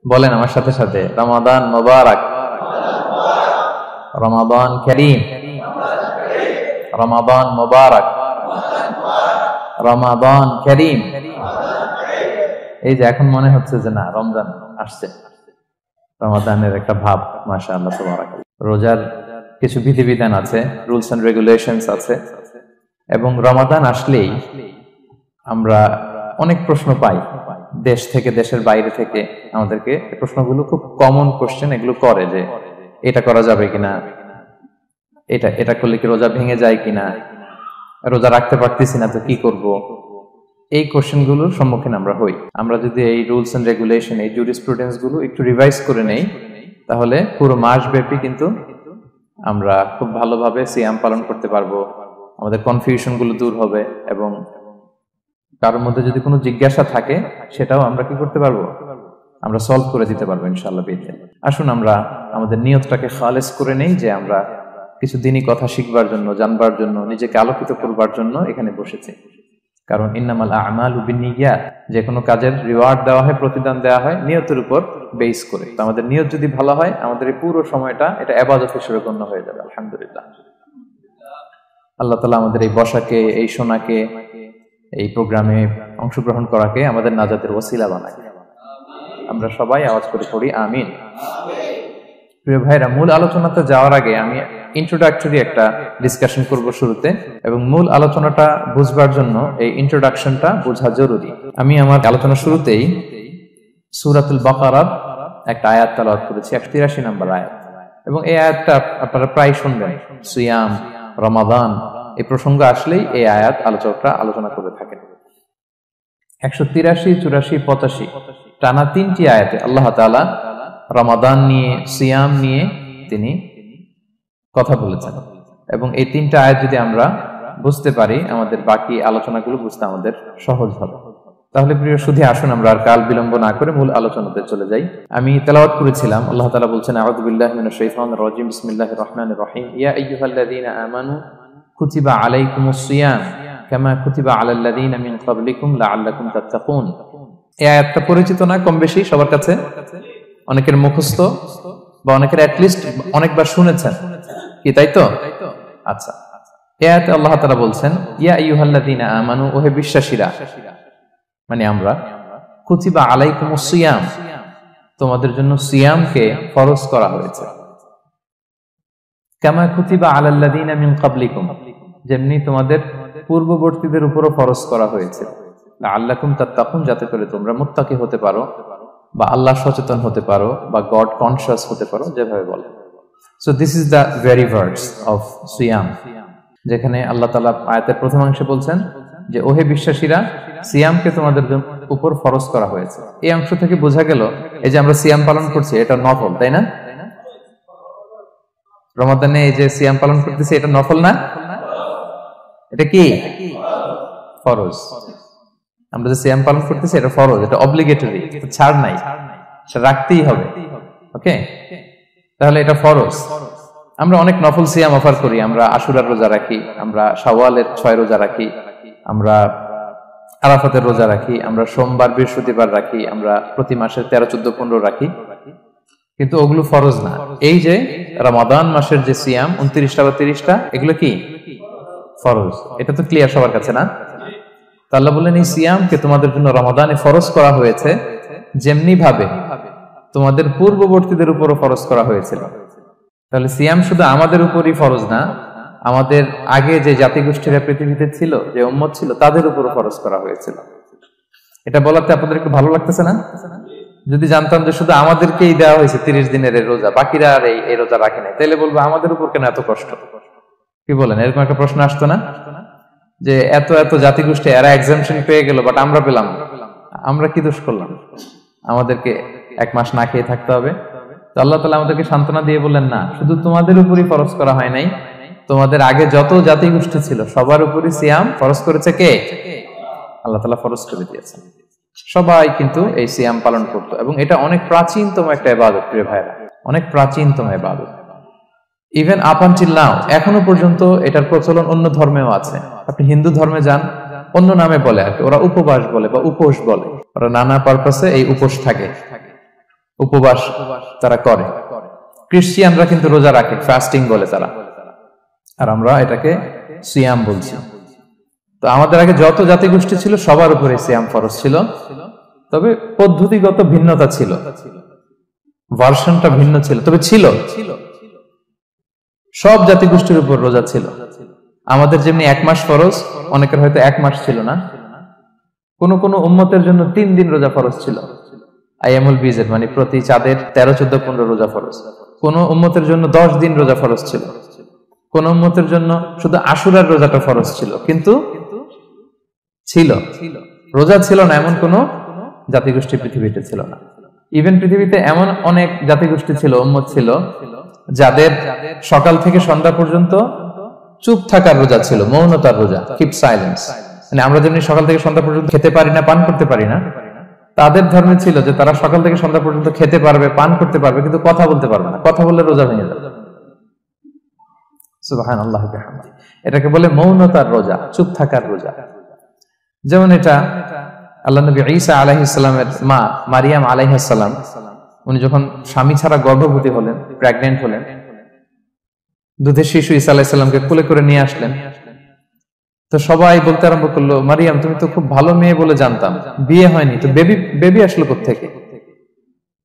বলেন আমার সাথে সাথে, রমাদান মুবারক, রমাদান কারীম, রমাদান মুবারক, রমাদান কারীম। এই যে এখন মনে হচ্ছে যে না, রমজান আসছে, রমাদানের একটা ভাব, মাশাআল্লাহ সুবহানাল্লাহ। রোজার কিছু বিধিবিধান আছে, রুলস এন্ড রেগুলেশনস আছে, এবং রমাদান আসলেই আমরা অনেক প্রশ্ন পাই দেশ থেকে, দেশের বাইরে থেকে। আমাদেরকে প্রশ্নগুলো খুব কমন কোশ্চেন এগুলো করে, যে এটা করা যাবে কিনা, এটা করলে কি রোজা ভেঙে যায় কিনা, রোজা রাখতে পারতেছি না তো কি করব। এই কোশ্চেন গুলোর সম্মুখীন আমরা হই। আমরা যদি এই রুলস এন্ড রেগুলেশন, এই জুরিসপ্রুডেন্স গুলো একটু রিভাইজ করে নেই, তাহলে পুরো মাস ব্যাপী কিন্তু আমরা খুব ভালোভাবে সিয়াম পালন করতে পারবো। আমাদের কনফিউশন গুলো দূর হবে, এবং কারোর মধ্যে যদি কোনো জিজ্ঞাসা থাকে সেটাও আমরা কি করতে পারবো, আমরা সলভ করে দিতে পারবো ইনশাআল্লাহ বিইذنিল্লাহ। আসুন আমরা আমাদের নিয়তটাকে খালেস করে নেই, যে আমরা কিছু দিনই কথা শিখবার জন্য, জানবার জন্য, নিজেকে আলোকিত করবার জন্য এখানে বসেছি। কারণ ইন্নামাল আমালু বিন্নিয়াত, যে কোনো কাজের রিওয়ার্ড দেওয়া হয়, প্রতিদান দেওয়া হয় নিয়তের উপর বেস করে। তো আমাদের নিয়ত যদি ভালো হয়, আমাদের এই পুরো সময়টা এটা ইবাদত হিসেবে গণ্য হয়ে যাবে আলহামদুলিল্লাহ। আল্লাহ তাআলা আমাদের এই বসাকে, এই শোনাকে, এই প্রোগ্রামে অংশগ্রহণ করাকে আমাদের নাজাতের ওসিলা বানায়। আমরা সবাই আওয়াজ করে পড়ি আমিন। প্রিয় ভাইরা, মূল আলোচনাতে যাওয়ার আগে আমি ইন্ট্রোডাক্টরি একটা ডিসকাশন করব শুরুতে, এবং মূল আলোচনাটা বুঝবার জন্য এই ইন্ট্রোডাকশনটা বোঝা জরুরি। আমি আমার আলোচনা শুরুতেই সূরাতুল বাকারার একটা আয়াত তেলাওয়াত করেছি, 183 নম্বর আয়াত, এবং এই আয়াতটা আপনারা প্রায় শুনবেন। সিয়াম, রমাদান এই প্রসঙ্গ আসলেই এই আয়াত আলোচকরা আলোচনা করে থাকেন। 183, 84, 85 টানা 3টি আয়াতে আল্লাহ তাআলা রমাদান নিয়ে, সিয়াম নিয়ে তিনি কথা বলেছেন, এবং এই 3টা আয়াত যদি আমরা বুঝতে পারি, আমাদের বাকি আলোচনাগুলো বুঝতে আমাদের সহজ হবে। তাহলে প্রিয় সুধী, আসুন আমরা আর কাল বিলম্ব না করে মূল আলোচনাতে চলে যাই। আমি তেলাওয়াত করেছিলাম, আল্লাহ তাআলা বলছেন, আউযু বিল্লাহি মিনাশ শাইতানির রাজিম, বিসমিল্লাহির রহমানির রহিম, ইয়া আইয়ুহাল্লাযীনা আমানু কুতিবা আলাইকুমুস সিয়াম কামা কুতিবা আলাল লাযীনা মিন ক্বাবলিকুম লাআল্লাকুম তাত্তাকুন। এই আয়াতটা পরিচিত না কম বেশি সবার কাছে? অনেকের মুখস্থ, বা অনেকের অ্যাটলিস্ট অনেকবার শুনেছেন কি, তাই তো? আচ্ছা, এই আয়াতে আল্লাহ তাআলা বলছেন, ইয়া আইয়ুহাল্লাযীনা আমানু, ওহে বিশ্বাসীরা, মানে আমরা, কুতিবা আলাইকুমুস সিয়াম, তোমাদের জন্য সিয়ামকে ফরজ করা হয়েছে, কামা কুতিবা আলাল লাযীনা মিন ক্বাবলিকুম, যেমনি তোমাদের পূর্ববর্তীদের উপরও ফরজ করা হয়েছে, লাআল্লাকুম তাত্তাকুন, যাতে করে তোমরা মুত্তাকি হতে পারো, বা আল্লাহ সচেতন হতে পারো, বা গড কনশিয়াস হতে পারো, যেভাবে বলে। So this is the very verse of সিয়াম, যেখানে আল্লাহ তাআলা আয়াতের প্রথমাংশে বলছেন যে ওহে বিশ্বাসীরা, সিয়ামকে তোমাদের উপর ফরজ করা হয়েছে। এই অংশ থেকে বোঝা গেল, এই যে আমরা সিয়াম পালন করছি এটা নফল, তাই না? রমাদানে এই যে সিয়াম পালন করতেছি এটা নফল না, এটা কি ফরজ। আমরা যে সিয়াম পালন করতেছি এটা ফরজ, এটা অব্লিগেটরি, ছাড় নাই, সেটা রাখতেই হবে। ওকে, তাহলে এটা ফরজ। আমরা অনেক নফল সিয়াম অফার করি, আমরা আশুরার রোজা রাখি, আমরা শাওয়ালের 6 রোজা রাখি, আমরা আরাফাতের রোজা রাখি, আমরা সোমবার বৃহস্পতিবার রাখি, আমরা প্রতি মাসের 13, 14, 15 রাখি, কিন্তু ওগুলো ফরজ না। এই যে রমাদান মাসের যে সিয়াম 29টা বা 30টা, এগুলো কি ফরজ? এটা তো ক্লিয়ার সবার কাছে না? আল্লাহ বললেন, এই সিয়ামকে তোমাদের জন্য রমাদানে ফরজ করা হয়েছে, যেমনি ভাবে তোমাদের পূর্ববর্তীদের উপরও ফরজ করা হয়েছিল। তাহলে সিয়াম শুধু আমাদের উপরই ফরজ না, আমাদের আগে যে জাতিগোষ্ঠীরা পৃথিবীতে ছিল, যে উম্মত ছিল, তাদের উপরও ফরজ করা হয়েছিল। এটা বলাতে আপনাদের একটু ভালো লাগতেছে না? যদি জানতাম যে শুধু আমাদেরকেই দেওয়া হয়েছে 30 দিনের রোজা, বাকিরা আর এই রোজা রাখে নাই, তাহলে বলবো আমাদের উপর কেন এত কষ্ট? কি বলেন? এরকম একটা প্রশ্ন আসতো না, যে এত এত জাতিগোষ্ঠী এরা এক্সাম্পশন পেয়ে গেল, বাট আমরা পেলাম না, আমরা কি দোষ করলাম? আমাদেরকে 1 মাস না খেয়ে থাকতে হবে? তো আল্লাহ তাআলা আমাদেরকে সান্ত্বনা দিয়ে বললেন, না, শুধু তোমাদের উপরই ফরজ করা হয় নাই, তোমাদের আগে যত জাতিগোষ্ঠী ছিল সবার উপরই সিয়াম ফরজ করেছে কে? আল্লাহ তাআলা ফরজ করে দিয়েছেন। সবাই কিন্তু এই সিয়াম পালন করতো, এবং এটা অনেক প্রাচীনতম একটা ইবাদত প্রিয় ভাইরা, অনেক প্রাচীনতম ইবাদত। ইভেন আপ আনটিল নাও, এখনো পর্যন্ত এটার প্রচলন অন্য ধর্মেও আছে। আপনি হিন্দু ধর্মে যান, অন্য নামে বলে আর কি, ওরা উপবাস বলে বা উপোস বলে, ওরা নানা পারপাসে এই উপোস থাকে। উপবাস তারা করে। ক্রিশ্চিয়ানরা কিন্তু রোজা রাখে, ফাস্টিং বলে তারা, আর আমরা এটাকে সিয়াম বলছি। তো আমাদের আগে যত জাতিগোষ্ঠী ছিল সবার উপরে সিয়াম ফরজ ছিল, তবে পদ্ধতিগত ভিন্নতা ছিল, ভার্সনটা ভিন্ন ছিল, তবে ছিল। সব জাতিগোষ্ঠীর উপর রোজা ছিল। আমাদের যেমনি 1 মাস ফরজ, অনেকের হয়তো 1 মাস ছিল না। কোন কোন উম্মতের জন্য 3 দিন রোজা ফরজ ছিল, আইয়ামুল বীজের, মানে প্রতি চাঁদের 13, 14, 15 রোজা ফরজ। কোন উম্মতের জন্য 10 দিন রোজা ফরজ ছিল, কোন উম্মতের জন্য শুধু আশুরার রোজাটা ফরজ ছিল, কিন্তু ছিল। রোজা ছিল না এমন কোন জাতিগোষ্ঠী পৃথিবীতে ছিল না। ইভেন পৃথিবীতে এমন অনেক জাতিগোষ্ঠী ছিল, উম্মত ছিল, যাদের সকাল থেকে সন্ধ্যা পর্যন্ত চুপ থাকার রোজা ছিল, মৌনতার রোজা, কিপ সাইলেন্স। মানে আমরা যেমনি সকাল থেকে সন্ধ্যা পর্যন্ত খেতে পারি না, পান করতে পারি না, তাদের ধর্মে ছিল যে তারা সকাল থেকে সন্ধ্যা পর্যন্ত খেতে পারবে, পান করতে পারবে, কিন্তু কথা বলতে পারবে না। কথা বললে রোজা ভেঙে যাবে। সুবহানাল্লাহ ওয়া বিহামদিহি। এটাকে বলে মৌনতার রোজা, চুপ থাকার রোজা। যেমন এটা আল্লাহ নবী ঈসা আলাইহিস সালামের মা মারিয়াম আলাইহিস সালাম, উনি যখন স্বামী ছাড়া গর্ভবতী হলেন, প্রেগন্যান্ট হলেন, দুধের শিশু ঈসা আলাইহিস সালামকে কোলে করে নিয়ে আসলেন। তো সবাই বলতে আরম্ভ করলো, মারিয়াম তুমি তো খুব ভালো মেয়ে বলে জানতাম, বিয়ে হয়নি, তো বেবি আসলো কোত্থেকে?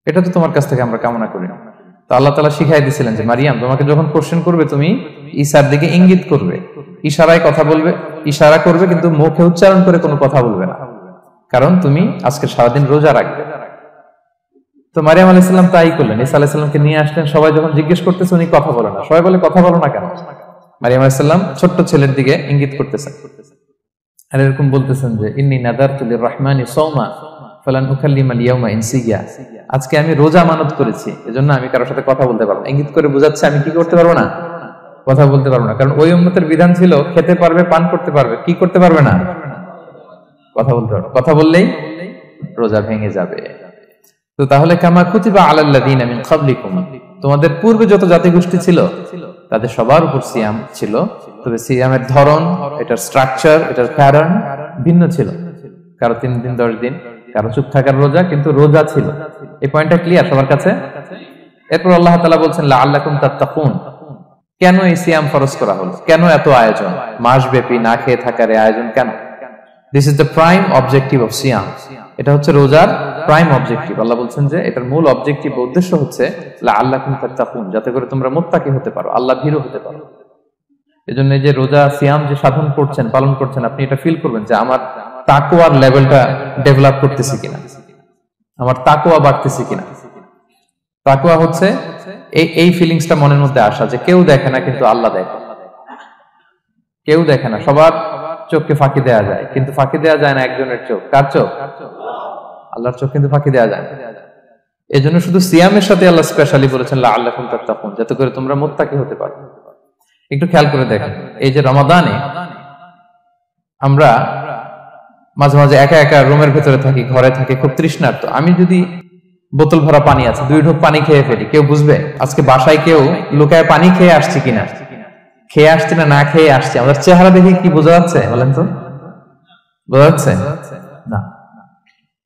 এটা তো তোমার কাছ থেকে আমরা কামনা করি না। তো আল্লাহ তাআলা শিখাই দিয়েছিলেন যে মারিয়াম, তোমাকে যখন কোশ্চেন করবে তুমি ঈসার দিকে ইঙ্গিত করবে, ইশারায় কথা বলবে, ইশারা করবে, কিন্তু মুখে উচ্চারণ করে কোনো কথা বলবে না, কারণ তুমি আজকে সারাদিন রোজা রাখবে। তো মারিয়াম আলাইহিস সালাম তাই করলেন, ঈসা আলাইহিস সালামকে নিয়ে আসলেন। সবাই যখন জিজ্ঞেস করতেছে উনি কথা বলে না, সবাই বলে কথা বলো না কেন? মারিয়াম আলাইহিস সালাম ছোট্ট ছেলের দিকে ইঙ্গিত করতেছেন, আর এরকম বলতেছেন যে ইন্নী নাযারতু লির-রাহমানি সাওমা ফালান উকাল্লিমাল ইয়াওমা ইনসিয়া, আজকে আমি রোজা মানত করেছি, এজন্য আমি কারোর সাথে কথা বলতে পারবো না। ইঙ্গিত করে বোঝাচ্ছে আমি কি করতে পারবো না, কথা বলতে পারবো না। কারণ ওই উম্মতের বিধান ছিল খেতে পারবে, পান করতে পারবে, কি করতে পারবে না, কথা বলতে পারবে। কথা বললেই রোজা ভেঙে যাবে। তো তাহলে কামা কুতিবা আলাল্লাযিনা মিন ক্বাবলিকুম, তোমাদের পূর্বে যত জাতিগোষ্ঠী ছিল তাদের সবার উপর সিয়াম ছিল, তবে সিয়ামের ধরন, এটার স্ট্রাকচার, এটার প্যাটার্ন ভিন্ন ছিল। কারো 3 দিন 10 দিন, কারো চুপ থাকার রোজা, কিন্তু রোজা ছিল। এই পয়েন্টটা ক্লিয়ার সবার কাছে? এরপর আল্লাহ তাআলা বলছেন লাআল্লাকুম তাত্তাকুন, কেন এই সিয়াম ফরজ করা হলো, কেন এত আয়োজন, মাসব্যাপী না খেয়ে থাকার এই আয়োজন কেন? This is the prime objective of সিয়াম। এটা হচ্ছে রোজার প্রাইম অবজেক্টিভ। আল্লাহ বলছেন যে এটার মূল অবজেক্টিভ, উদ্দেশ্য হচ্ছে লাআল্লাকুম তাত্তাকুন, যাতে করে তোমরা মুত্তাকি হতে পারো, আল্লাহ ভীরু হতে পারো। এজন্য এই যে রোজা সিয়াম যে সাধন করছেন, পালন করছেন, আপনি এটা ফিল করবেন যে আমার তাকওয়ার লেভেলটা ডেভেলপ করতেছি কিনা, আমার তাকওয়া বাড়তেছে কিনা। তাকওয়া হচ্ছে এই ফিলিংসটা মনের মধ্যে আসা যে কেউ দেখে না কিন্তু আল্লাহ দেখে। কেউ দেখে না, সবার চোখকে ফাঁকি দেওয়া যায়, কিন্তু ফাঁকি দেওয়া যায় না একজনের চোখ। কার চোখ? আল্লাহর চোখ কিন্তু ফাঁকি দেওয়া যায় না। এজন্য শুধু সিয়ামের সাথে আল্লাহ স্পেশালি বলেছেন লাআল্লাকুম তাত্তাকুন, যাতে করে তোমরা মুত্তাকি হতে পারো। একটু খেয়াল করে দেখেন, এই যে রমাদানে আমরা মাঝে মাঝে একা একা রুমের ভেতরে থাকি, ঘরে থাকি, খুব তৃষ্ণার্ত। আমি যদি বোতল ভরা পানি আছে, 2 ঢোক পানি খেয়ে ফেলি, কেউ বুঝবে? আজকে বাসায় কেউ লুকায় পানি খেয়ে আসছি কিনা, খেয়ে আসছি না না খেয়ে আসছি, আমাদের চেহারা দেখে কি বোঝা যাচ্ছে বলেন তো? বোঝা যাচ্ছে না।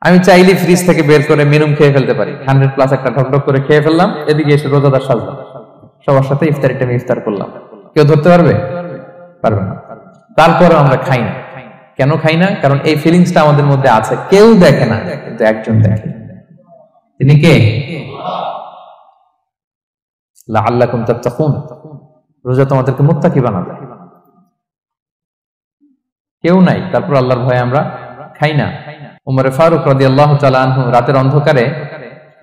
আমি চাইলে ফ্রিজ থেকে বের করে মিনুম খেয়ে ফেলতে পারি, 100+ একটা ঢকঢক করে খেয়ে ফেললাম, এদিকে এসে রোজাদার সাজলাম, সবার সাথে ইফতারি টাইমে ইফতার করলাম। কেউ ধরতে পারবে? পারবে না। তারপরে আমরা খাই না। কেন খাই না? কারণ এই ফিলিংসটা আমাদের মধ্যে আছে, কেউ দেখে না কিন্তু একজন দেখে। তিনি কে? লাআল্লাকুম তাত্তাকুন, রোজা তোমাদেরকে মুত্তাকি বানাবে। কেউ নাই, তারপর আল্লাহর ভয়ে আমরা খাই না। উমর ফারুক রাদিয়াল্লাহু তাআলা আনহু রাতের অন্ধকারে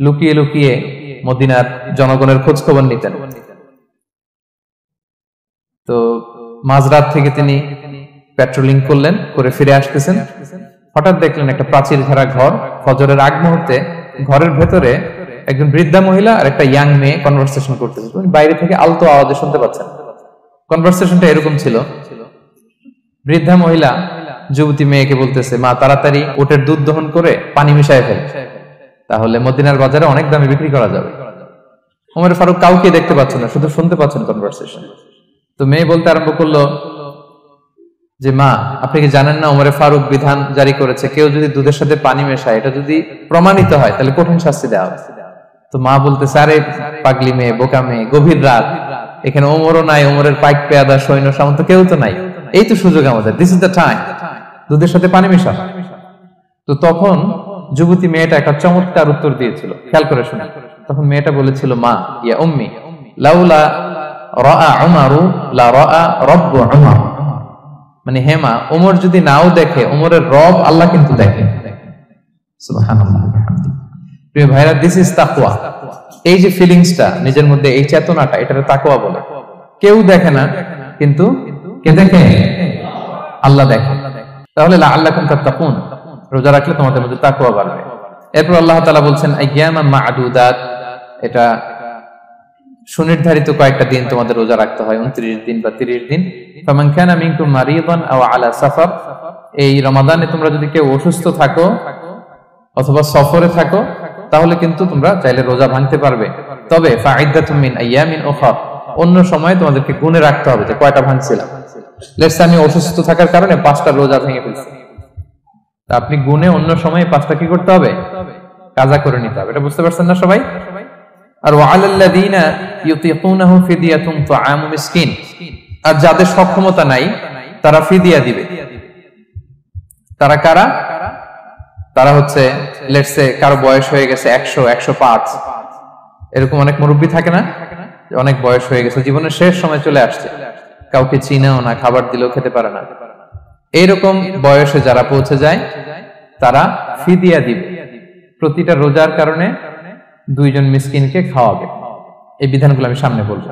লুকিয়ে লুকিয়ে মদিনার জনগণের খোঁজ খবর নিতেন। তো মাঝরাত থেকে তিনি পেট্রোলিং করলেন, করে ফিরে আসতেছেন, হঠাৎ দেখলেন একটা প্রাচীর ঘেরা ঘর। ফজরের আগ মুহূর্তে ঘরের ভেতরে একজন বৃদ্ধা মহিলা আর একটা ইয়াং মেয়ে কনভারসেশন করতেছে। বাইরে থেকে আলতো আওয়াজে শুনতে পাচ্ছেন। কনভারসেশনটা এরকম ছিল, বৃদ্ধা মহিলা যুবতী মেয়েকে বলতেছে, মা তাড়াতাড়ি ওটের দুধ দহন করে পানি মিশায় ফেল, তাহলে মদিনার বাজারে অনেক দামে বিক্রি করা যাবে। ওমর ফারুক কাউকে দেখতে পাচ্ছেন না, শুধু শুনতে পাচ্ছেন কনভারসেশন। তো মেয়ে বলতে আরম্ভ করলো যে মা, আপনি কি জানেন না ওমর ফারুক বিধান জারি করেছে, কেউ যদি দুধের সাথে পানি মেশায়, এটা যদি প্রমাণিত হয় তাহলে কঠিন শাস্তি দেওয়া হবে। তো মা বলতেছে, আরে পাগলি মেয়ে, বোকা মেয়ে, গভীর রাত, এখানে ওমরও নাই, ওমরের পাইক পেয়াদা সৈন্য সামন্ত কেউ তো নাই, এই তো সুযোগ আমাদের, দিস ইজ দ্য টাইম, দুধের সাথে পানি মিশা। তো তখন যুবতী মেয়েটা একটা চমৎকার উত্তর দিয়েছিল, খেয়াল করে শুনে। তখন মেয়েটা বলেছিল, মা ইয়া উম্মি লাউলা রাআ উমারু লা রাআ রাব্বু উমর, মানে হে মা, ওমর যদি নাও দেখে, ওমরের রব আল্লাহ কিন্তু দেখে। সুবহানাল্লাহ। প্রিয় ভাইরা, দিস ইজ তাকওয়া। এই যে ফিলিংসটা নিজের মধ্যে, এই চেতনাটা, এটারে তাকওয়া বলে। কেউ দেখে না, কিন্তু কে দেখে? আল্লাহ দেখে। তাহলে লাআল্লাকুম তাত্তাকুন, রোজা রাখলে তোমাদের মধ্যে তাকওয়া বাড়বে। এরপর আল্লাহ তাআলা বলছেন আইয়ামান মা'দুদাত, এটা সুনির্ধারিত কয়েকটা দিন তোমাদের রোজা রাখতে হয়, 29 দিন বা 30 দিন। ফামান কানা মিনকুম মারিদান আও আলা সাফার, এই রমাদানে তোমরা যদি কেউ অসুস্থ থাকো অথবা সফরে থাকো, তাহলে কিন্তু তোমরা চাইলে রোজা ভাঙতে পারবে। তবে ফাইদ্দাতুম মিন আইয়ামিন উখরা, অন্য সময় তোমাদেরকে গুণে রাখতে হবে যে কয়টা ভাঙছিলাম। লেটস আমি অসুস্থ থাকার কারণে 5টা রোজা ভেঙে ফেলছি, তা আপনি গুণে অন্য সময় 5টা কি করতে হবে? কাজা করে নিতে হবে। এটা বুঝতে পারছেন না সবাই? আর ওয়ালাল্লাযীনা ইউতিকুনাহু ফিদিয়াতুন তুআমু মিসকিন, আর যাদের সক্ষমতা নাই তারা ফিদিয়া দিবে। তারা কারা? তারা হচ্ছে লেটস সে কারো বয়স হয়ে গেছে 100, 105, এরকম অনেক মুরব্বী থাকে না, অনেক বয়স হয়ে গেছে, জীবনের শেষ সময় চলে আসছে, কাউকে চিনেও না, খাবার দিলেও খেতে পারে না, এইরকম বয়সে যারা পৌঁছে যায় তারা ফিদিয়া দিবে। প্রতিটা রোজার কারণে 2 জন মিসকিনকে খাওয়াবে। এই বিধানগুলো আমি সামনে বলবো।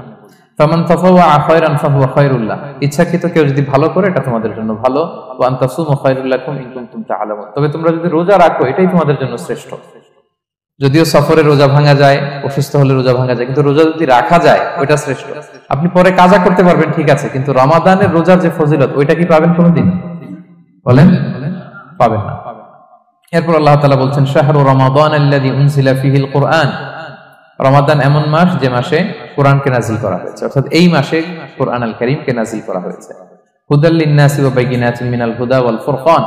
ফামান তাফাওয়া খায়রান ফাহুয়া খায়রুল্লাহ, ইচ্ছাকৃত কেউ যদি ভালো করে এটা তোমাদের জন্য ভালো। ওয়া আন তাসুমু খায়রুল লাকুম ইন কুনতুম তা'লামুন, তবে তোমরা যদি রোজা রাখো এটাই তোমাদের জন্য শ্রেষ্ঠ। যদিও সফরে রোজা ভাঙা যায়, অসুস্থ হলে রোজা ভাঙা যায়, কিন্তু রোজা যদি রাখা যায় ওইটা শ্রেষ্ঠ। আপনি পরে কাজা করতে পারবেন, ঠিক আছে, কিন্তু রমাদানের রোজার যে ফজিলত ওইটা কি পাবেন কোনোদিন? বলেন, পাবেন না। এরপর আল্লাহ তাআলা বলছেন শাহরু রমাদান আল্লাযী উনজিলা ফীহিল কুরআন, রমাদান এমন মাস যে মাসে কোরআনকে নাযিল করা হয়েছে, অর্থাৎ এই মাসে কোরআন আল কারীমকে নাযিল করা হয়েছে। হুদাল লিন-নাসি ওয়া বাইয়িনাতিন মিনাল হুদা ওয়াল ফুরকান,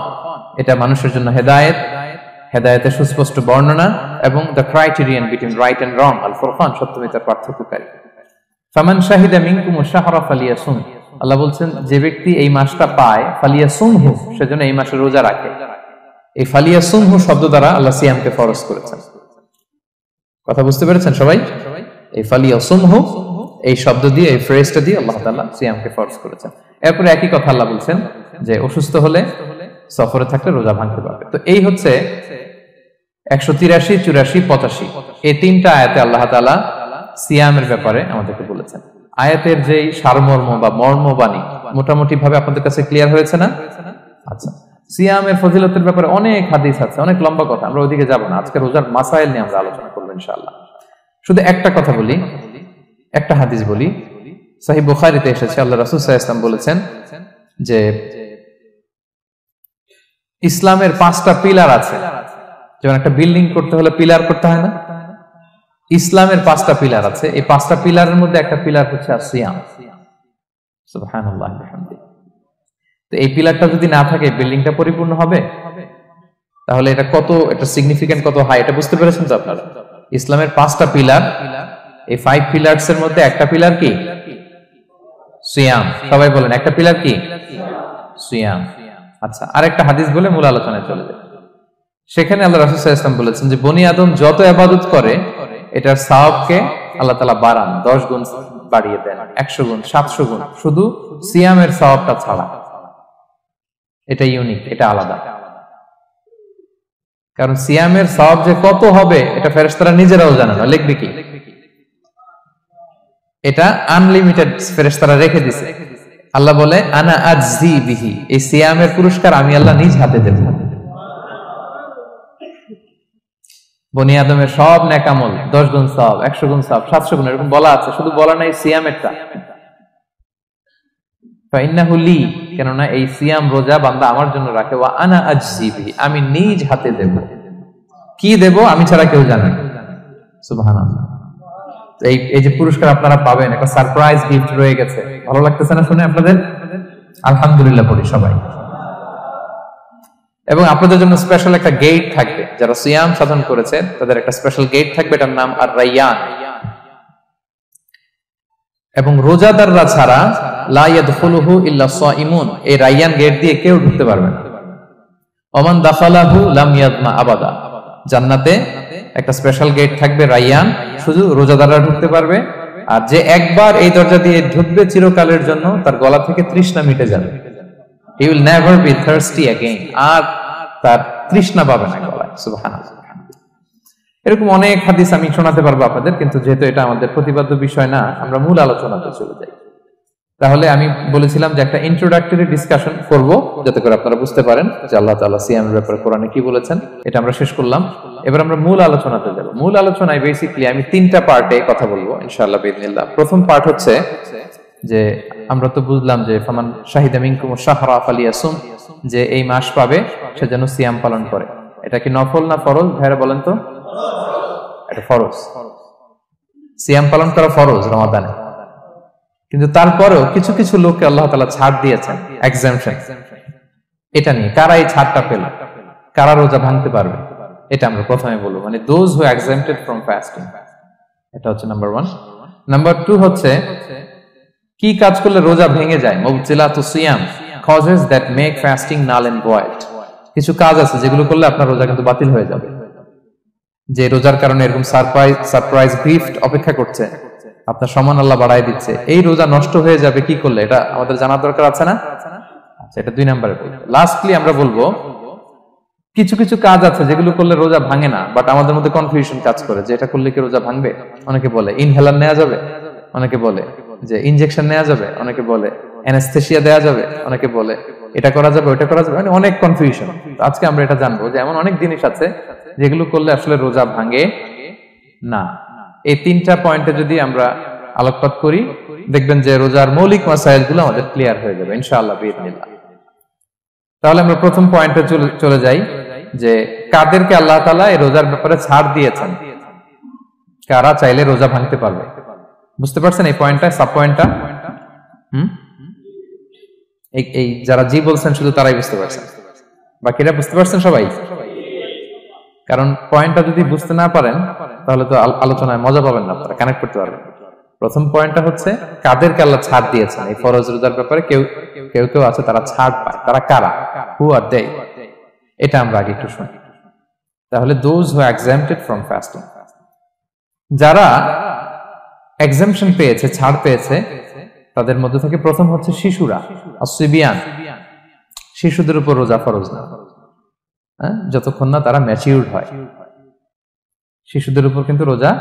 এটা মানুষের জন্য হেদায়েত, হেদায়েতের সুস্পষ্ট বর্ণনা, এবং the criterion between right and wrong, আল ফুরকান সত্যমিতার পার্থক্যকারী। ফামান শাহিদা মিনকুমুশ শাহরা ফালিয়াসুম, আল্লাহ বলছেন যে ব্যক্তি এই মাসটা পায়, ফালিয়াসুমহু, সেজন্য এই মাসে রোজা রাখে। এই ফালিয়াসুমহু শব্দ দ্বারা আল্লাহ সিয়ামকে ফরজ করেছেন। কথা বুঝতে পেরেছেন সবাই? এই ফালিয়াসুমহু এই শব্দ দিয়ে, এই ফ্রেজটা দিয়ে আল্লাহ তাআলা সিয়ামকে ফরজ করেছেন। এরপরে একই কথা আল্লাহ বলছেন যে অসুস্থ হলে, সফরে থাকলে রোজা ভাঙতে পারবে। তো এই হচ্ছে 183, 84, 85 এই 3টা আয়াতে আল্লাহ তাআলা সিয়ামের ব্যাপারে আমাদেরকে বলেছেন। আয়াতের যেই সারমর্ম বা মর্মবাণী মোটামুটি ভাবে আপনাদের কাছে ক্লিয়ার হয়েছে না? আচ্ছা, সিয়ামের ফজিলতের ব্যাপারে অনেক হাদিস আছে, অনেক লম্বা কথা, আমরা ওইদিকে যাব না। আজকে রোজার মাসাইল নিয়ে আমরা আলোচনা করব ইনশাআল্লাহ। শুধু একটা কথা বলি, একটা হাদিস বলি। সহিহ বুখারীতে এসেছে, আল্লাহ রাসূল সাল্লাল্লাহু আলাইহি ওয়াসাল্লাম বলেছেন যে ইসলামের 5টা পিলার আছে। যেমন একটা বিল্ডিং করতে হলে পিলার করতে হয় না? ইসলামের 5টা পিলার আছে। এই 5টা পিলারের মধ্যে একটা পিলার হচ্ছে সিয়াম। সুবহানাল্লাহ ওয়া বিহামদিহি। তো এই পিলারটা যদি না থাকে বিল্ডিংটা পরিপূর্ণ হবে? তাহলে এটা কত, এটা সিগনিফিকেন্ট কত হাই, এটা বুঝতে পেরেছেন তো আপনারা? ইসলামের 5টা পিলার, এই 5 পিলারস এর মধ্যে একটা পিলার কি? সিয়াম। সবাই বলেন, একটা পিলার কি? সিয়াম। আচ্ছা, আরেকটা হাদিস বলে মূল আলোচনায় চলে যায়। সেখানে আল্লাহ রাসূল সাল্লাল্লাহু আলাইহি ওয়াসাল্লাম বলেছেন যে বনি আদম যত ইবাদত করে এটার সওয়াবকে আল্লাহ তাআলা বাড়ান, 10 গুণ বাড়িয়ে দেন, 100 গুণ, 700 গুণ, শুধু সিয়ামের সওয়াবটা ছাড়া। এটা ইউনিক, এটা আলাদা। কারণ সিয়ামের সওয়াব যে কত হবে এটা ফেরেশতারা নিজেরাও জানে না, লিখবে কি? এটা আনলিমিটেড ফেরেশতারা রেখে দিয়েছে। আল্লাহ বলে আনা আজজি বিহি, এই সিয়ামের পুরস্কার আমি আল্লাহ নিজ হাতে দেব। বনি আদমের সব নেক আমল 10 গুণ সওয়াব, 100 গুণ সওয়াব, 700 গুণ, এরকম বলা আছে, শুধু বলা নাই সিয়ামেরটা। ফাইন্নাহু লি, কেননা এই সিয়াম রোজা বান্দা আমার জন্য রাখে, ওয়া আনা আজজি বিহি, আমি নিজ হাতে দেব। কি দেব আমি ছাড়া কেউ জানে না। সুবহানাল্লাহ। এই যে পুরস্কার আপনারা পাবেন, একটা সারপ্রাইজ গিফট রয়ে গেছে। ভালো লাগতেছে না শুনে আপনাদের? আলহামদুলিল্লাহ পড়ি সবাই। এবং আপনাদের জন্য স্পেশাল একটা গেট থাকবে, যারা সিয়াম সাধন করেছে তাদের একটা স্পেশাল গেট থাকবে, এটার নাম আর রাইয়ান। এবং রোজাদাররা ছাড়া লা ইয়াদখুলুহু ইল্লা সাইমুন, এই রাইয়ান গেট দিয়ে কেউ ঢুকতে পারবে না। ওমান দাখালাহু লাম ইয়াদমা আবাদা, জান্নাতে একটা স্পেশাল গেট থাকবে রাইয়ান, শুধু রোজাদাররা ঢুকতে পারবে। আর যে একবার এই দরজা দিয়ে ঢুকবে চিরকালের জন্য তার গলা থেকে তৃষ্ণা মিটে যাবে। He will never be thirsty again, আর তার তৃষ্ণা পাবে না গলায়। সুবহানাল্লাহ। এরকম অনেক হাদিস আমি শোনাতে পারবো আপনাদের, কিন্তু যেহেতু এটা আমাদের প্রতিপাদ্য বিষয় না, আমরা মূল আলোচনাতে চলে যাই। তাহলে আমি বলেছিলাম যে একটা ইন্ট্রোডাক্টরি ডিসকাশন করব, যাতে করে আপনারা বুঝতে পারেন যে আল্লাহ তাআলা সিয়ামের ব্যাপারে কোরআনে কি বলেছেন। এটা আমরা শেষ করলাম, এবার আমরা মূল আলোচনাতে যাব। মূল আলোচনায় বেসিক্যালি আমি তিনটা পার্টে কথা বলবো ইনশাআল্লাহ বিইذنিল্লাহ। প্রথম পার্ট হচ্ছে যে আমরা তো বুঝলাম যে ফামান শাহিদা মিনকুম শাহরা ফালিয়াসুম, যে এই মাস পাবে সে যেন সিয়াম পালন করে। এটা কি নফল না ফরজ ভাইরা বলেন তো? এটা ফরজ। সিয়াম পালন করা ফরজ রমাদানে, কিন্তু তারপরেও কিছু কিছু লোককে আল্লাহ তাআলা ছাড় দিয়েছেন, এক্সাম্পশন। এটা নিয়ে কারা এই ছাড়টা পেল, কারা রোজা ভাঙতে পারবে, এটা আমরা প্রথমে বলবো। মানে দোজ হু এক্সাম্পটেড ফ্রম ফাস্টিং, এটা হচ্ছে নাম্বার 1। নাম্বার 2 হচ্ছে কি কাজ করলে রোজা ভেঙে যায়। মুবতিলাতু সিয়াম, causes that make fasting null and void. কিছু কাজ আছে যেগুলো করলে আপনার রোজা কিন্তু বাতিল হয়ে যাবে। যে রোজার কারণে এরকম সারপ্রাইজ গিফট অপেক্ষা করছে, আপনার সম্মান আল্লাহ বাড়ায় দিচ্ছে, এই রোজা নষ্ট হয়ে যাবে কি করলে, এটা আমাদের জানার দরকার আছে না? আচ্ছা, এটা 2 নম্বরে বলবো। লাস্টলি আমরা বলবো কিছু কিছু কাজ আছে যেগুলো করলে রোজা ভাঙে না, বাট আমাদের মধ্যে কনফিউশন কাজ করে যে এটা করলে কি রোজা ভাঙবে। অনেকে বলে ইনহেলার নেওয়া যাবে, অনেকে বলে যে ইনজেকশন নেওয়া যাবে, অনেকে বলে অ্যানেস্থেসিয়া দেওয়া যাবে, অনেকে বলে এটা করা যাবে ওটা করা যাবে, মানে অনেক কনফিউশন। আজকে আমরা এটা জানবো যে এমন অনেক জিনিস আছে যেগুলো করলে আসলে রোজা ভাঙে না। এই 3টা পয়েন্টে যদি আমরা আলোকপাত করি, দেখবেন যে রোজার মৌলিক মাসাইলগুলো আমাদের ক্লিয়ার হয়ে যাবে ইনশাআল্লাহ বিইذনিল্লাহ। তাহলে আমরা প্রথম পয়েন্টে চলে যাই যে কাদেরকে আল্লাহ তাআলা এই রোজার ব্যাপারে ছাড় দিয়েছেন, কারা চাইলে রোজা ভাঙতে পারবে। বুঝতে পারছেন এই পয়েন্টটা, সাব পয়েন্টটা? এই যারা জি বলছেন শুধু তারাই বুঝতে পারছেন, বাকিরা বুঝতে পারছেন সবাই? কারণ পয়েন্টটা যদি বুঝতে না পারেন তাহলে তো আলোচনায় মজা পাবেন না, আপনারা কানেক্ট করতে পারবেন। প্রথম পয়েন্টটা হচ্ছে কাদেরকে আল্লাহ ছাড় দিয়েছেন এই ফরজ রোজার ব্যাপারে। কেউ কেউ আছে তারা ছাড় পায়, তারা কারা? হু আর দে, এটা আমরা আগে একটু শুনি। তাহলে দোজ হু এক্সাম্পটেড ফ্রম ফাস্টিং, যারা এক্সাম্পশন পেয়েছে, ছাড় পেয়েছে, তাদের মধ্যে থেকে প্রথম হচ্ছে শিশুরা, আসিবিয়ান। শিশুদের উপর রোজা ফরজ না, যতক্ষণ না তারা ম্যাচিউরড হয়। শিশুদের উপর কিন্তু রোজা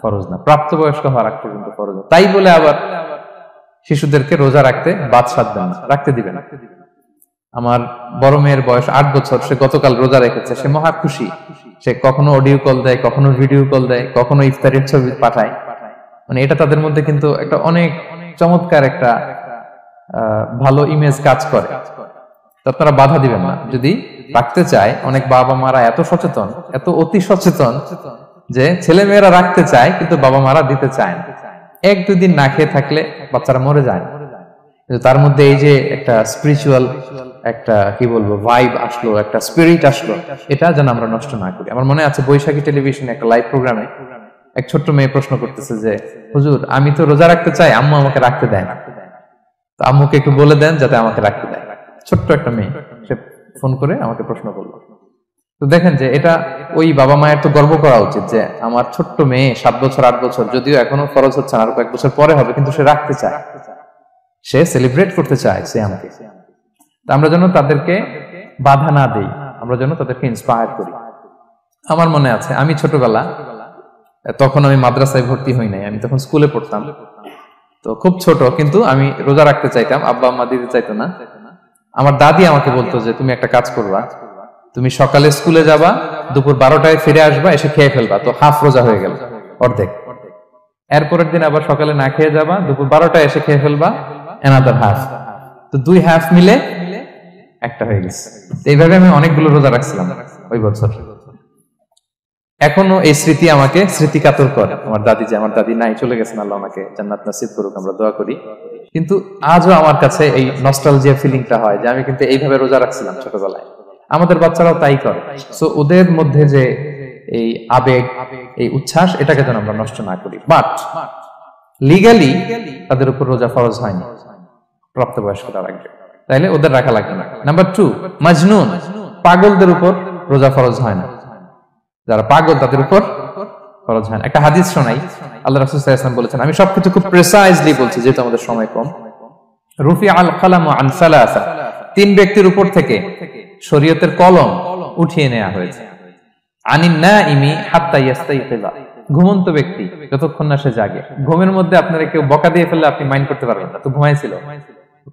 ফরজ না, প্রাপ্তবয়স্ক হওয়ার আগ পর্যন্ত ফরজ। তাই বলে আবার শিশুদেরকে রোজা রাখতে বাদ সাধবেন না, রাখতে দিবেন না। আমার বড় মেয়ের বয়স 8 বছর, সে গতকাল রোজা রেখেছে, সে মহা খুশি। সে কখনো অডিও কল দেয়, কখনো ভিডিও কল দেয়, কখনো ইফতারের ছবি পাঠায়। মানে এটা তাদের মধ্যে কিন্তু একটা অনেক চমৎকার একটা ভালো ইমেজ কাজ করে। তো আপনারা বাধা দিবেন না যদি রাখতে চায়। অনেক বাবা মারা এত সচেতন, এত অতি সচেতন যে ছেলে মেয়েরা রাখতে চায় কিন্তু বাবা মারা দিতে চায় না। 1-2 দিন না খেয়ে থাকলে বাচ্চারা মরে যায় না, কিন্তু তার মধ্যে এই যে একটা স্পিরিচুয়াল একটা কি বলবো ভাইব আসলো, একটা স্পিরিট আসলো, এটা যেন আমরা নষ্ট না করি। আমার মনে আছে বৈশাখী টেলিভিশনে একটা লাইভ প্রোগ্রামে এক ছোট্ট মেয়ে প্রশ্ন করতেছে যে হুজুর আমি তো রোজা রাখতে চাই, আম্মু আমাকে রাখতে দেয় না, তো আম্মুকে একটু বলে দেন যাতে আমাকে রাখতে দেয়। ছোট্ট একটা মেয়ে, সে ফোন করে আমাকে প্রশ্ন করলো। তো দেখেন যে এটা ওই বাবা মায়ের তো গর্ব করা উচিত যে আমার ছোট্ট মেয়ে 7 বছর 8 বছর, যদিও এখনো ফরজ হচ্ছে না, আর কয়েক বছর পরে হবে, কিন্তু সে রাখতে চায়, সে সেলিব্রেট করতে চায় সে আমাকে। আমরা যেন তাদেরকে বাধা না দেই, আমরা যেন তাদেরকে ইন্সপায়ার করি। আমার মনে আছে আমি ছোটবেলা, তখন আমি মাদ্রাসায় ভর্তি হই নাই, আমি তখন স্কুলে পড়তাম, তো খুব ছোট, কিন্তু আমি রোজা রাখতে চাইতাম, আব্বা আম্মা দিতে চাইতো না। আমার দাদি আমাকে বলতো যে তুমি একটা কাজ করবা, তুমি সকালে স্কুলে যাবা, দুপুর 12টায় ফিরে আসবা, এসে খেয়ে ফেলবা, তো হাফ রোজা হয়ে গেল, অর্ধেক। এরপরের দিন আবার সকালে না খেয়ে যাবা, দুপুর 12টায় এসে খেয়ে ফেলবা, অ্যানাদার হাফ, তো 2 হাফ মিলে একটা হয়ে গেছে। এইভাবে আমি অনেকগুলো রোজা রাখছিলাম ওই বছর। এখনো এই স্মৃতি আমাকে স্মৃতিকাতর করে। আমার দাদি নাই, চলে গেছেন, আল্লাহ আমাকে জান্নাত নসিব করুক, আমরা দোয়া করি। কিন্তু আজও আমার কাছে এই নস্টালজিয়া ফিলিংটা হয় যে আমি কিন্তু এইভাবে রোজা রাখছিলাম ছোটবেলায়। আমাদের বাচ্চারাও তাই করে। সো ওদের মধ্যে যে এই আবেগ, এই উচ্ছ্বাস, এটাকে যেন আমরা নষ্ট না করি। বাট লিগালি তাদের উপর রোজা ফরজ হয়নি প্রাপ্তবয়স্করা রাখবে, তাইলে ওদের রাখা লাগবে না। নাম্বার 2, মাজনুন, পাগলদের উপর রোজা ফরজ হয় না। যারা পাগল তাদের উপর ফরজ হয় না। একটা হাদিস শোনাই, আল্লাহ রাসূল সাল্লাল্লাহু আলাইহি ওয়াসাল্লাম বলেছেন, আমি সবকিছু খুব প্রিসাইজলি বলছি যেহেতু আমাদের সময় কম। রুফি আল কালামু আন সালাসা, 3 ব্যক্তির উপর থেকে শরীয়তের কলম উঠিয়ে নেওয়া হয়েছে। আনিন নাইমি হাত্তা ইয়াস্তাইকিযা, ঘুমন্ত ব্যক্তি যতক্ষণ না সে জাগে। ঘুমের মধ্যে আপনারা কেউ বকা দিয়ে ফেললে আপনি মাইন্ড করতে পারবেন না, তো ঘুমাইছিল,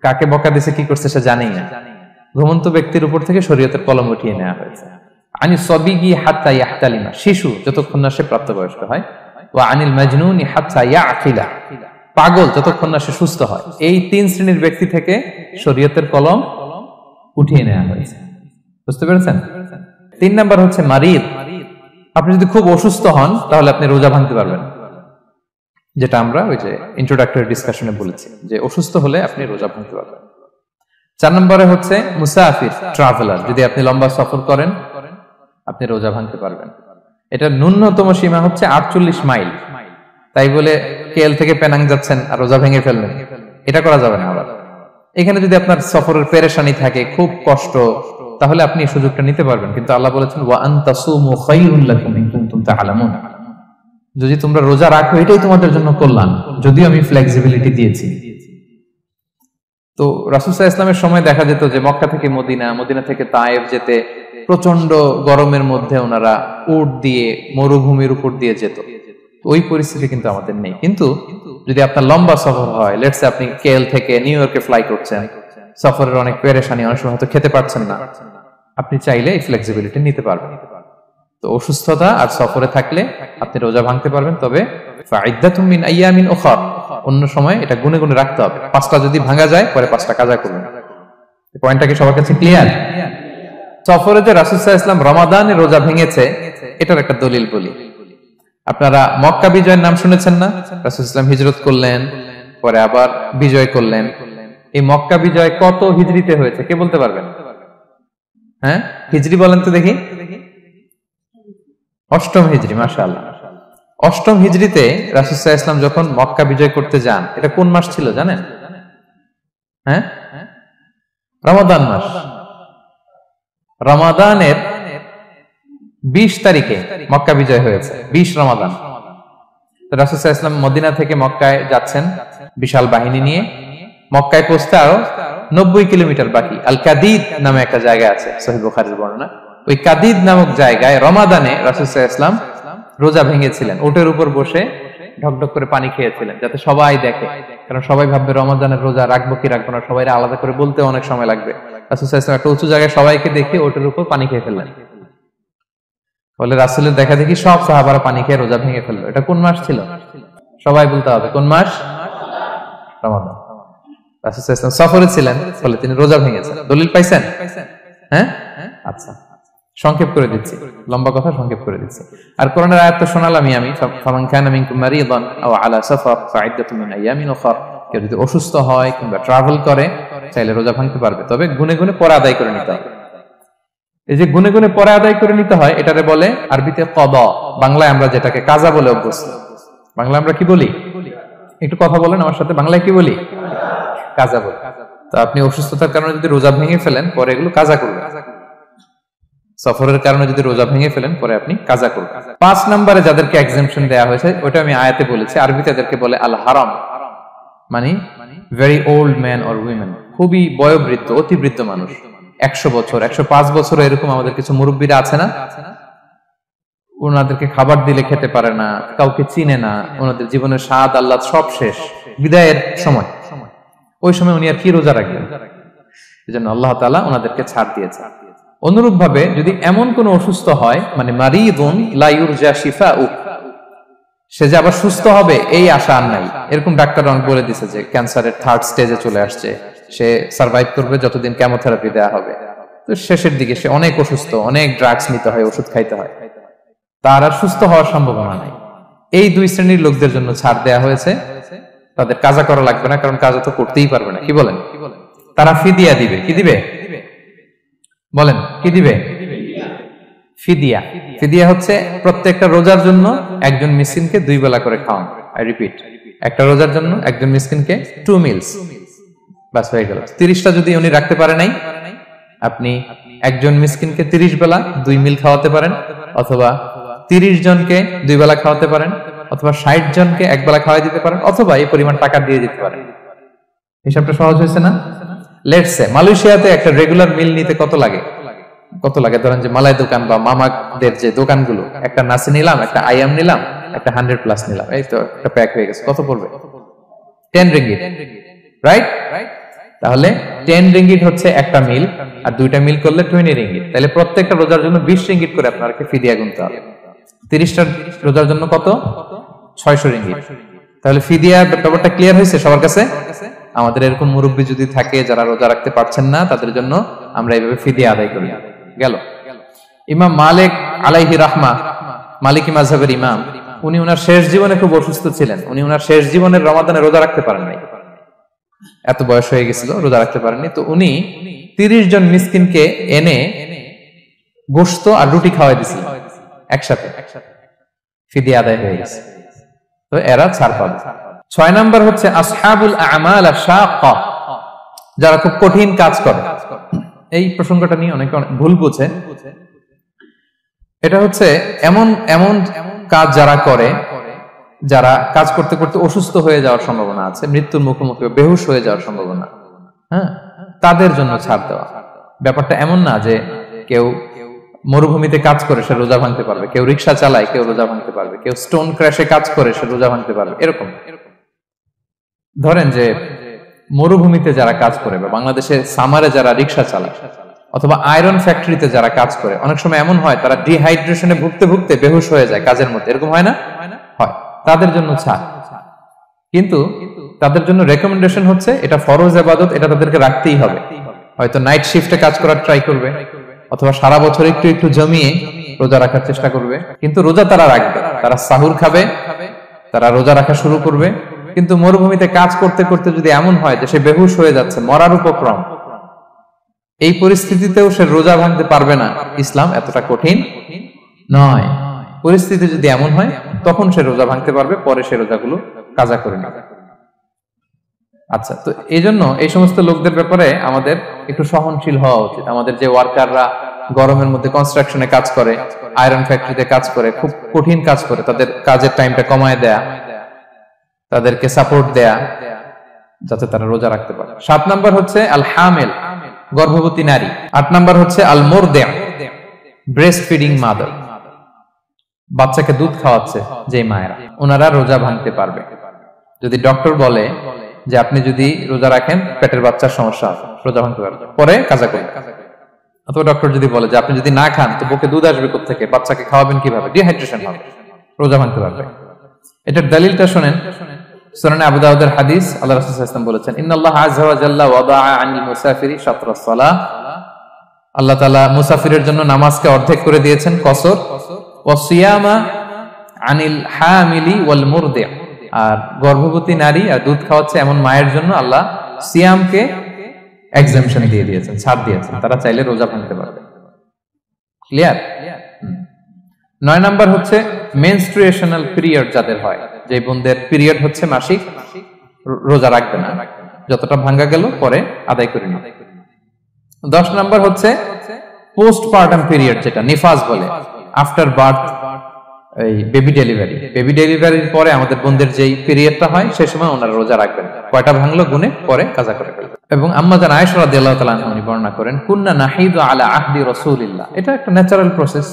কাকে বকা দিয়েছে কি করছে সে জানেই না। ঘুমন্ত ব্যক্তির উপর থেকে শরীয়তের কলম উঠিয়ে নেওয়া হয়েছে। আনি সবিগি হাত্তা ইয়াহতালিমা, শিশু যতক্ষণ না সে প্রাপ্তবয়স্ক হয়। ওয়া আনিল মাজনুনি হাত্তা ইয়াকিলা, পাগল যতক্ষণ না সে সুস্থ হয়। এই 3 শ্রেণীর ব্যক্তি থেকে শরীয়তের কলম উঠিয়ে নেওয়া হয়েছে। বুঝতে পেরেছেন? 3 নাম্বার হচ্ছে মারিদ। আপনি যদি খুব অসুস্থ হন তাহলে আপনি রোজা ভাঙতে পারবেন, যেটা আমরা ওই যে ইন্ট্রোডাক্টরি ডিসকাশনে বলেছি যে অসুস্থ হলে আপনি রোজা ভাঙতে পারবেন। 4 নম্বরে হচ্ছে মুসাফির, ট্রাভেলার, যদি আপনি লম্বা সফর করেন আপনি রোজা ভাঙতে পারবেন। এটা ন্যূনতম সীমা হচ্ছে 48 মাইল। তাই বলে কেএল থেকে পেনাং যাচ্ছেন আর রোজা ভেঙে ফেলবেন, এটা করা যাবে না। আবার এখানে যদি আপনার সফরের পেরেশানি থাকে, খুব কষ্ট, তাহলে আপনি এই সুযোগটা নিতে পারবেন। কিন্তু আল্লাহ বলেছেন ওয়া আনতাসুমু খায়রুল লাকুম ইন কুনতুম তা'লামুন, যদি তোমরা রোজা রাখো এটাই তোমাদের জন্য কল্যাণ, যদিও আমি ফ্লেক্সিবিলিটি দিয়েছি। তো রাসূল সাল্লাল্লাহু আলাইহি ওয়াসাল্লামের সময় দেখা যেত যে মক্কা থেকে মদিনা, মদিনা থেকে তায়েফ যেতে প্রচন্ড গরমের মধ্যে ওনারা উট দিয়ে মরুভূমির উপর দিয়ে যেত। ওই পরিস্থিতি কিন্তু আমাদের নেই। কিন্তু যদি আপনার লম্বা সফর হয়, লেটস সে আপনি কেএল থেকে নিউ ইয়র্কে ফ্লাই করছেন, সফরের অনেক পেরেশানি, অনেক সময় হয়তো খেতে পারছেন না, আপনি চাইলে এই ফ্লেক্সিবিলিটি নিতে পারবেন। তো অসুস্থতা আর সফরে থাকলে আপনি রোজা ভাঙতে পারবেন, তবে ফাইদ্দাতুম মিন আইয়ামিন উখর, অন্য সময় এটা গুনে গুনে রাখতে হবে। 5টা যদি ভাঙা যায় পরে 5টা কাজা করবেন। এই পয়েন্টটা কি সবার কাছে ক্লিয়ার? সফরে যে রাসূল সাল্লাল্লাহু আলাইহি ওয়াসাল্লাম রমাদানে রোজা ভেঙেছে, এটার একটা দলিল বলি। আপনারা মক্কা বিজয়ের নাম শুনেছেন না? রাসূল সাল্লাল্লাহু আলাইহি ওয়াসাল্লাম হিজরত করলেন, পরে আবার বিজয় করলেন। এই মক্কা বিজয় কত হিজরিতে হয়েছে কে বলতে পারবেন? হ্যাঁ, হিজরি বলেন তো দেখি। 8ম হিজরি, মাশাআল্লাহ। 8ম হিজরিতে রাসূল সাল্লাল্লাহু আলাইহি ওয়াসাল্লাম যখন মক্কা বিজয় করতে যান, এটা কোন মাস ছিল জানেন? হ্যাঁ, রমাদান মাস। রমাদানের 20 তারিখে মক্কা বিজয় হয়েছে, 20 রমাদান। রাসূল সাল্লাল্লাহু আলাইহি ওয়াসাল্লাম মদিনা থেকে মক্কায় যাচ্ছেন বিশাল বাহিনী নিয়ে। মক্কায় পৌঁছতে আরো 90 কিলোমিটার বাকি। আল কাদিদ নামে একটা জায়গা আছে, সহিহ বুখারীর বর্ণনা। ওই কাদিদ নামক জায়গায় রমাদানে রাসূল সাল্লাল্লাহু আলাইহি ওয়াসাল্লাম রোজা ভেঙেছিলেন, ওটের উপর বসে ঢকঢক করে পানি খেয়েছিলেন, যাতে সবাই দেখে। কারণ সবাই ভাববে রমাদানের রোজা রাখবো কি রাখবো না, সবাই আলাদা করে বলতে অনেক সময় লাগবে। রাসূল সাল্লাল্লাহু আলাইহি ওয়াসাল্লাম একটা উঁচু জায়গায় সবাইকে দেখে ওটের উপর পানি খেয়ে ফেললেন। বলে রাসূলের দেখা দেখি সব সাহাবারা পানি খেয়ে রোজা ভেঙে ফেললো। এটা কোন মাস ছিল? সবাই বলতে হবে কোন মাস? রমাদান। রাসূল সাল্লাল্লাহু আলাইহি ওয়াসাল্লাম সফরে ছিলেন, বলে তিনি রোজা ভেঙেছেন। দলিল পাইছেন? হ্যাঁ, আচ্ছা, সংক্ষেপ করে দিচ্ছি, লম্বা কথা সংক্ষেপ করে দিচ্ছি। আর কোরআনের আয়াত তো শোনালামই আমি, ফামান কানা মিনকুম মারিদান আও আলা সাফার ফাইদ্দাতুম মিন আইয়ামিন উখর, কেউ যদি অসুস্থ হয় কিংবা ট্রাভেল করে চাইলে রোজা ভাঙতে পারবে, তবে গুনে গুনে পরে আদায় করে নিতে হবে। এই যে গুনে গুনে পরে আদায় করে নিতে হয়, এটারে বলে আরবিতে কদা, বাংলায় আমরা যেটাকে কাজা বলে অভ্যস্ত। বাংলা আমরা কি বলি? একটু কথা বলেন আমার সাথে, বাংলায় কি বলি? কাজা বলি। তো আপনি অসুস্থতার কারণে যদি রোজা ভেঙে ফেলেন পরে এগুলো কাজা করবেন, সফরের কারণে যদি রোজা ভেঙে ফেলেন পরে আপনি কাজা করবেন। 5 নম্বরে যাদেরকে এক্সাম্পশন দেয়া হয়েছে ওটা আমি আয়াতে বলেছি, আরবিতে তাদেরকে বলে আল হারাম, মানে very old man or women, খুবই বয়োবৃদ্ধ, অতি বৃদ্ধ মানুষ, 100 বছর 105 বছর এরকম আমাদের কিছু মুরব্বীরা আছে না, ওনাদেরকে খাবার দিলে খেতে পারে না, কাউকে চিনে না, ওনাদের জীবনের স্বাদ আল্লাহ সব শেষ, বিদায়ের সময়, ওই সময় উনি আর কি রোজা রাখবেন? এজন্য আল্লাহ তাআলা ওনাদেরকে ছাড় দিয়েছে। অনুরূপ ভাবে যদি এমন কোন অসুস্থ হয়, মানে মারিদুন লা ইউরজা শিফাউ, সে যে আবার সুস্থ হবে এই আশা আর নাই, এরকম ডাক্তার অনেক বলে দিয়েছে যে ক্যান্সারের 3rd স্টেজে চলে আসছে, সে সার্ভাইভ করবে যতদিন কেমোথেরাপি দেয়া হবে, তো শেষের দিকে সে অনেক অসুস্থ, অনেক ড্রাগস নিতে হয়, ওষুধ খাইতে হয়, তার আর সুস্থ হওয়ার সম্ভাবনা নাই। এই 2 শ্রেণীর লোকদের জন্য ছাড় দেয়া হয়েছে, তাদের কাজা করা লাগবে না, কারণ কাজা তো করতেই পারবে না, কি বলেন? তারা ফিদিয়া দিবে। কি দিবে? বলেন কি দিবে? ফিদিয়া। ফিদিয়া হচ্ছে প্রত্যেকটা রোজার জন্য একজন মিসকিনকে 2 বেলা করে খাওয়ানো। আই রিপিট, একটা রোজার জন্য একজন মিসকিনকে 2 মিলস, বাস হয়ে গেল। 30টা যদি উনি রাখতে পারে নাই, আপনি একজন মিসকিনকে 30 বেলা 2 মিল খাওয়াতে পারেন, অথবা 30 জনকে 2 বেলা খাওয়াতে পারেন, অথবা 60 জনকে 1 বেলা খাওয়াই দিতে পারেন, অথবা এই পরিমাণ টাকা দিয়ে দিতে পারেন। হিসাবটা সহজ হয়েছে না? লেটস সে মালয়েশিয়াতে একটা রেগুলার মিল নিতে কত লাগে? ধরেন যে মালাই দোকান বা মামাদের যে দোকানগুলো, একটা নাসি নিলাম, একটা আইয়াম নিলাম, একটা 100+ নিলাম, এই তো একটা প্যাক হয়ে গেছে। কত পড়বে? 10 রিঙ্গিট, রাইট? তাহলে 10 রিঙ্গিট হচ্ছে একটা মিল, আর 2টা মিল করলে 20 রিঙ্গিট। তাহলে প্রত্যেকটা রোজার জন্য 20 রিঙ্গিট করে আপনাকে ফিদিয়া গুনতে হবে। 30টা রোজার জন্য কত? 600 রিঙ্গিট। তাহলে ফিদিয়া ব্যাপারটা ক্লিয়ার হয়েছে সবার কাছে? আমাদের এরকম মুরব্বী যদি থাকে যারা রোজা রাখতে পারছেন না, তাদের জন্য আমরা এইভাবে ফিদিয়া আদায় করি। গেল। ইমাম মালিক আলাইহি রাহমা, মালিকি মাযহাবের ইমাম, উনি ওনার শেষ জীবনে খুব অসুস্থ ছিলেন। উনি ওনার শেষ জীবনের রমাদানে রোজা রাখতে পারেন নাই, এত বয়স হয়ে গেছিল, রোজা রাখতে পারেননি। তো উনি 30 জন মিসকিনকে এনে গোশত আর রুটি খাওয়াই দিয়েছিলেন একসাথে। ফিদিয়া আদায় হয়ে গেছে, তো এরা ছাড় পাবে। 6 নাম্বার হচ্ছে আসহাবুল আমাল আশ-শাক্কা, যারা খুব কঠিন কাজ করে। এই প্রসঙ্গটা নিয়ে অনেকে ভুল বোঝে। এটা হচ্ছে এমন এমন কাজ যারা করে, যারা কাজ করতে করতে অসুস্থ হয়ে যাওয়ার সম্ভাবনা আছে, মৃত্যুর মুখোমুখি, বেহুশ হয়ে যাওয়ার সম্ভাবনা, হ্যাঁ, তাদের জন্য ছাড় দেওয়া। ব্যাপারটা এমন না যে কেউ মরুভূমিতে কাজ করে সে রোজা ভাঙতে পারবে, কেউ রিক্সা চালায় কেউ রোজা ভাঙতে পারবে, কেউ স্টোন ক্র্যাশে কাজ করে সে রোজা ভাঙতে পারবে, এরকম। ধরেন যে মরুভূমিতে যারা কাজ করে, বা বাংলাদেশে সামারে যারা রিক্সা চালায়, অথবা আয়রন ফ্যাক্টরিতে যারা কাজ করে, অনেক সময় এমন হয় তারা ডিহাইড্রেশনে ভুগতে ভুগতে বেহুশ হয়ে যায় কাজের মধ্যে, এরকম হয় না? হয়। তাদের জন্য ছাড়, কিন্তু তাদের জন্য রেকমেন্ডেশন হচ্ছে এটা ফরজ ইবাদত, এটা তাদেরকে রাখতেই হবে। হয়তো নাইট শিফটে কাজ করার ট্রাই করবে, অথবা সারা বছর একটু একটু জমিয়ে রোজা রাখার চেষ্টা করবে, কিন্তু রোজা তারা রাখবে, তারা সাহুর খাবে, তারা রোজা রাখা শুরু করবে। কিন্তু মরুভূমিতে কাজ করতে করতে যদি এমন হয় যে সে বেহুশ হয়ে যাচ্ছে, মরার উপক্রম, এই পরিস্থিতিতেও সে রোজা ভাঙতে পারবে না, ইসলাম এতটা কঠিন নয়। পরিস্থিতি যদি এমন হয় তখন সে রোজা ভাঙতে পারবে, পরে সে রোজাগুলো কাজা করে নেবে। আচ্ছা, তো এই জন্য এই সমস্ত লোকদের ব্যাপারে আমাদের একটু সহনশীল হওয়া উচিত। আমাদের যে ওয়ার্কাররা গরমের মধ্যে কনস্ট্রাকশনে কাজ করে, আয়রন ফ্যাক্টরিতে কাজ করে, খুব কঠিন কাজ করে, তাদের কাজের টাইমটা কমায় দেয়া, তাদেরকে সাপোর্ট দেয়া, যাতে তারা রোজা রাখতে পারে। 7 নাম্বার হচ্ছে আল হামিল, গর্ভবতী নারী। 8 নাম্বার হচ্ছে আল মুরদি', ব্রেস্ট ফিডিং মাদার, বাচ্চাকে দুধ খাওয়াচ্ছে যে মায়েরা, ওনারা রোজা ভাঙতে পারবে। যদি ডক্টর বলে যে আপনি যদি রোজা রাখেন পেটের বাচ্চার সমস্যা আছে, রোজা ভাঙতে পারবে, পরে কাজা করবে। অথবা ডক্টর যদি বলে যে আপনি যদি না খান তো বুকে দুধ আসবে কোত্থেকে, বাচ্চাকে খাওয়াবেন কিভাবে, ডিহাইড্রেশন হবে, রোজা ভাঙতে পারবে। এটার দলিলটা শুনেন, সুনান আবু দাউদের হাদিস, আল্লাহ রাসূল সাল্লাল্লাহু আলাইহি ওয়াসাল্লাম বলেছেন, ইন্নাল্লাহা আযজা ওয়া জাল্লা ওয়াদাআ আনিল মুসাফিরি শাতরাস সালাহ, আল্লাহ তাআলা মুসাফিরের জন্য নামাজকে অর্ধেক করে দিয়েছেন, কসর, ওয়া সিয়ামা আনিল হামিলি ওয়াল মুরদি', আর গর্ভবতী নারী আর দুধ খাওয়াচ্ছে এমন মায়ের জন্য আল্লাহ সিয়ামকে এক্সাম্পশন দিয়ে দিয়েছেন, ছাড় দিয়েছেন, তারা চাইলে রোজা ভাঙতে পারবে। ক্লিয়ার? 9 নাম্বার হচ্ছে মেনস্ট্রুয়েশনাল পিরিয়ড যাদের হয়, যে বোনদের পিরিয়ড হচ্ছে মাসিক, রোজা রাখবে না, যতটা ভাঙ্গা গেল পরে আদায় করে নিবে। 10 নাম্বার হচ্ছে পোস্টপার্টাম পিরিয়ড, যেটা নিফাস বলে, আফটার বার্থ, এই বেবি ডেলিভারি, বেবি ডেলিভারির পরে আমাদের বোনদের যেই পিরিয়ডটা হয় সেই সময় ওনারা রোজা রাখবেন, কয়টা ভাঙলো গুনে পরে কাজা করে ফেলবেন। এবং আম্মা জান আয়েশা রাদিয়াল্লাহু তাআলা আনহা উনি বর্ণনা করেন, কুন্না নাহিদু আলা আহদি রাসূলিল্লাহ, এটা একটা ন্যাচারাল প্রসেস,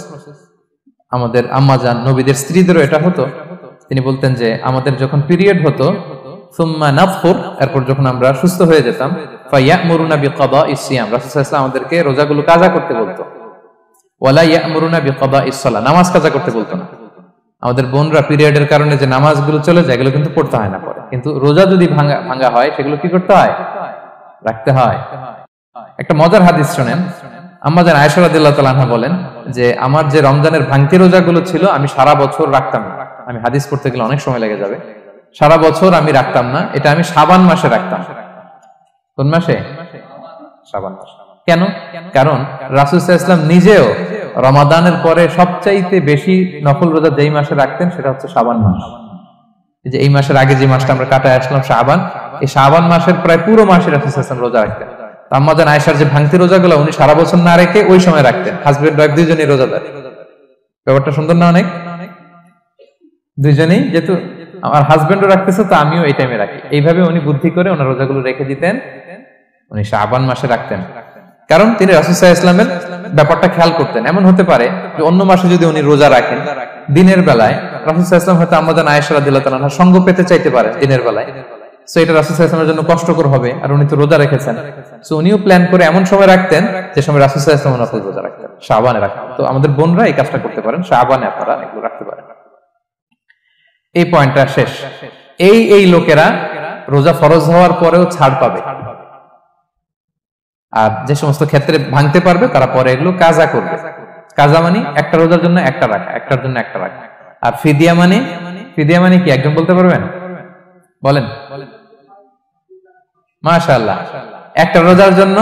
আমাদের আম্মা জান নবীদের স্ত্রীদেরও এটা হতো। তিনি বলতেন যে আমাদের যখন পিরিয়ড হতো, সুম্মা নাফুর, এরপর যখন আমরা সুস্থ হয়ে যেতাম, ফায়ামুরুনা বিকাদাইস সিয়াম, রাসূল সাল্লাল্লাহু আলাইহি ওয়াসাল্লাম আমাদেরকে রোজাগুলো কাজা করতে বলতো, ওয়ালা ইয়ামুরুনা বিকাদাইস সালাহ, নামাজ কাজা করতে বলতো না। আমাদের বোনরা পিরিয়ডের কারণে যে নামাজগুলো চলে যায় এগুলো কিন্তু পড়তে হয় না পরে, কিন্তু রোজা যদি ভাঙা হয় সেগুলো কি করতে হয়? রাখতে হয়। একটা মজার হাদিস শুনেন, আম্মা জান আয়েশা রাদিয়াল্লাহু তাআলা আনহা বলেন যে আমার যে রমজানের ভাঙতি রোজাগুলো ছিল আমি সারা বছর রাখতাম না, আমি হাদিস পড়তে গেলে অনেক সময় লেগে যাবে, সারা বছর আমি রাখতাম না, এটা আমি শাবান মাসে রাখতাম। কোন মাসে? শাবান মাসে। কেন? কারণ রাসূল সাল্লাল্লাহু আলাইহি ওয়াসাল্লাম নিজেও রমাদানের পরে সবচাইতে বেশি নফল রোজা যেই মাসে রাখতেন সেটা হচ্ছে শাবান মাস। যে এই মাসের আগে যে মাসটা আমরা কাটায় আসলাম শাবান, এই শাবান মাসের প্রায় পুরো মাসে রাসূল সাল্লাল্লাহু আলাইহি ওয়াসাল্লাম রোজা রাখতেন। আম্মা জান আয়েশার যে ভাঙতি রোজাগুলো উনি সারা বছর না রেখে ওই সময় রাখতেন। হাজবেন্ড ওয়াইফ দুইজনই রোজাদার। ব্যাপারটা সুন্দর না অনেক? দুইজনেই, যেহেতু আমার হাজবেন্ডও রাখতেছে তো আমিও এই টাইমে রাখি, এইভাবে উনি বুদ্ধি করে ওনার রোজাগুলো রেখে দিতেন। উনি শাবান মাসে রাখতেন কারণ তিনি রাসূল সাল্লাল্লাহু আলাইহি ওয়াসাল্লামের ব্যাপারটা খেয়াল করতেন। এমন হতে পারে যে অন্য মাসে যদি উনি রোজা রাখেন, দিনের বেলায় রাসূল সাল্লাল্লাহু আলাইহি ওয়াসাল্লাম হয়তো আম্মা জান আয়েশা রাদিয়াল্লাহু তাআলা আনহার সঙ্গ পেতে চাইতে পারে দিনের বেলায়, সো এটা রাসূল সাল্লাল্লাহু আলাইহি ওয়াসাল্লামের জন্য কষ্টকর হবে, আর উনি তো রোজা রেখেছেন, সো উনিও প্ল্যান করে এমন সময় রাখতেন যে সময় রাসূল সাল্লাল্লাহু আলাইহি ওয়াসাল্লাম নফল রোজা রাখতেন, শাবানে রাখতেন। তো আমাদের বোনরা এই কাজটা করতে পারেন, শাবানে আপনারা এগুলো রাখতে পারেন। এই পয়েন্টটা শেষ। এই লোকেরা রোজা ফরজ হওয়ার পরেও ছাড় পাবে, আর যে সমস্ত ক্ষেত্রে ভাঙতে পারবে তারা পরে এগুলো কাজা করবে। কাজা মানে একটা রোজার জন্য একটা রাখা, একটার জন্য একটা রাখা। আর ফিদিয়া মানে কি একজন বলতে পারবেন? বলেন। মাশাআল্লাহ, একটা রোজার জন্য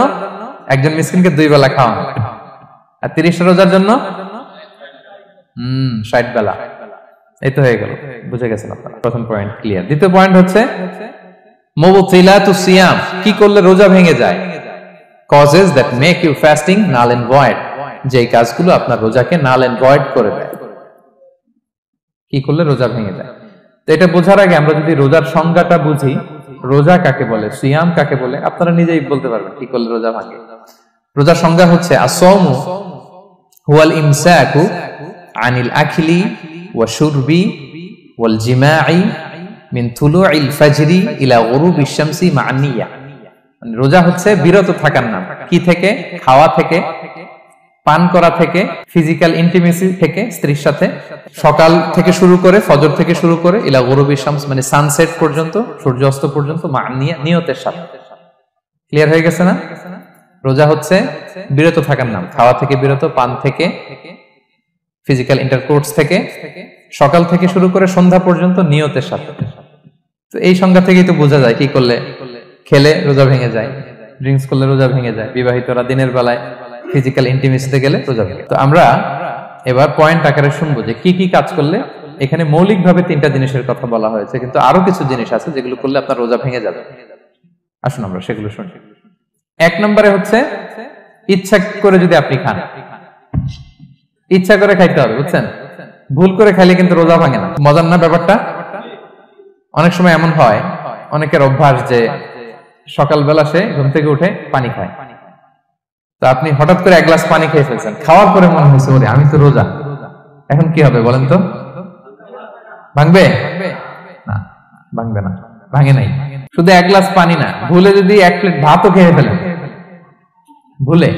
একজন মিসকিনকে 2 বেলা খাওয়ানো, আর 30টা রোজার জন্য 60 বেলা। এই তো হয়ে গেল, বুঝে গেছেন আপনারা। প্রথম পয়েন্ট ক্লিয়ার। দ্বিতীয় পয়েন্ট হচ্ছে মুবতিলাতুস সিয়াম, কি করলে রোজা ভেঙে যায়। causes that make you fasting null and void, যে কাজগুলো আপনার রোজাকে null and void করে দেয়। কি করলে রোজা ভেঙে যায়? তো এটা বোঝার আগে আমরা যদি রোজার সংজ্ঞাটা বুঝি, রোজা কাকে বলে, সিয়াম কাকে বলে, আপনারা নিজেই বলতে পারবেন কি করলে রোজা ভাঙে। রোজার সংজ্ঞা হচ্ছে আসওমু হুয়াল ইমসাকু আনিল আখলি ওয়া শুরবি ওয়াল জিমাই মিন তুলুইল ফাজরি ইলা গুরুবিশ শামসি মা'আন নিয়া। রোজা হচ্ছে বিরত থাকার নাম। কি থেকে? খাওয়া থেকে, পান করা থেকে, ফিজিক্যাল ইন্টিমেসি থেকে স্ত্রীর সাথে, সকাল থেকে শুরু করে, ফজর থেকে শুরু করে ইলা গুরুবিশ শামস মানে সানসেট পর্যন্ত, সূর্যাস্ত পর্যন্ত, মা'আন নিয়া নিয়তের সাথে। ক্লিয়ার হয়ে গেছে না? রোজা হচ্ছে বিরত থাকার নাম। খাওয়া থেকে বিরত, পান থেকে, ফিজিক্যাল ইন্টারকোর্স থেকে, সকাল থেকে শুরু করে সন্ধ্যা পর্যন্ত নিয়তের সাথে। তো এই সংজ্ঞা থেকেই তো বোঝা যায় কি করলে, খেলে রোজা ভেঙে যায়, ড্রিঙ্কস করলে রোজা ভেঙে যায়, বিবাহিতরা দিনের বেলায় ফিজিক্যাল ইন্টিমেসিতে গেলে রোজা ভেঙে। তো আমরা এবার পয়েন্ট আকারে শুনবো যে কি কি কাজ করলে। এখানে মৌলিকভাবে 3টা জিনিসের কথা বলা হয়েছে, কিন্তু আরো কিছু জিনিস আছে যেগুলো করলে আপনার রোজা ভেঙে যাবে। আসুন আমরা সেগুলো শুনি। 1 নম্বরে হচ্ছে ইচ্ছা করে যদি আপনি খান, ইচ্ছা করে খাইতে হবে, বুঝছেন? ভুল করে খাইলে কিন্তু রোজা ভাঙে না। মজার না ব্যাপারটা? অনেক সময় এমন হয়, অনেকের অভ্যাস যে সকালবেলা সে ঘুম থেকে উঠে পানি খায়। তো আপনি হঠাৎ করে 1 গ্লাস পানি খেয়ে ফেলছেন, খাওয়ার পরে মনে হয়েছে ওরে আমি তো রোজা, এখন কি হবে বলেন তো? ভাঙবে না? ভাঙবে না, ভাঙে নাই। শুধু 1 গ্লাস পানি না, ভুলে যদি 1 প্লেট ভাতও খেয়ে ফেলেন, ভুলে,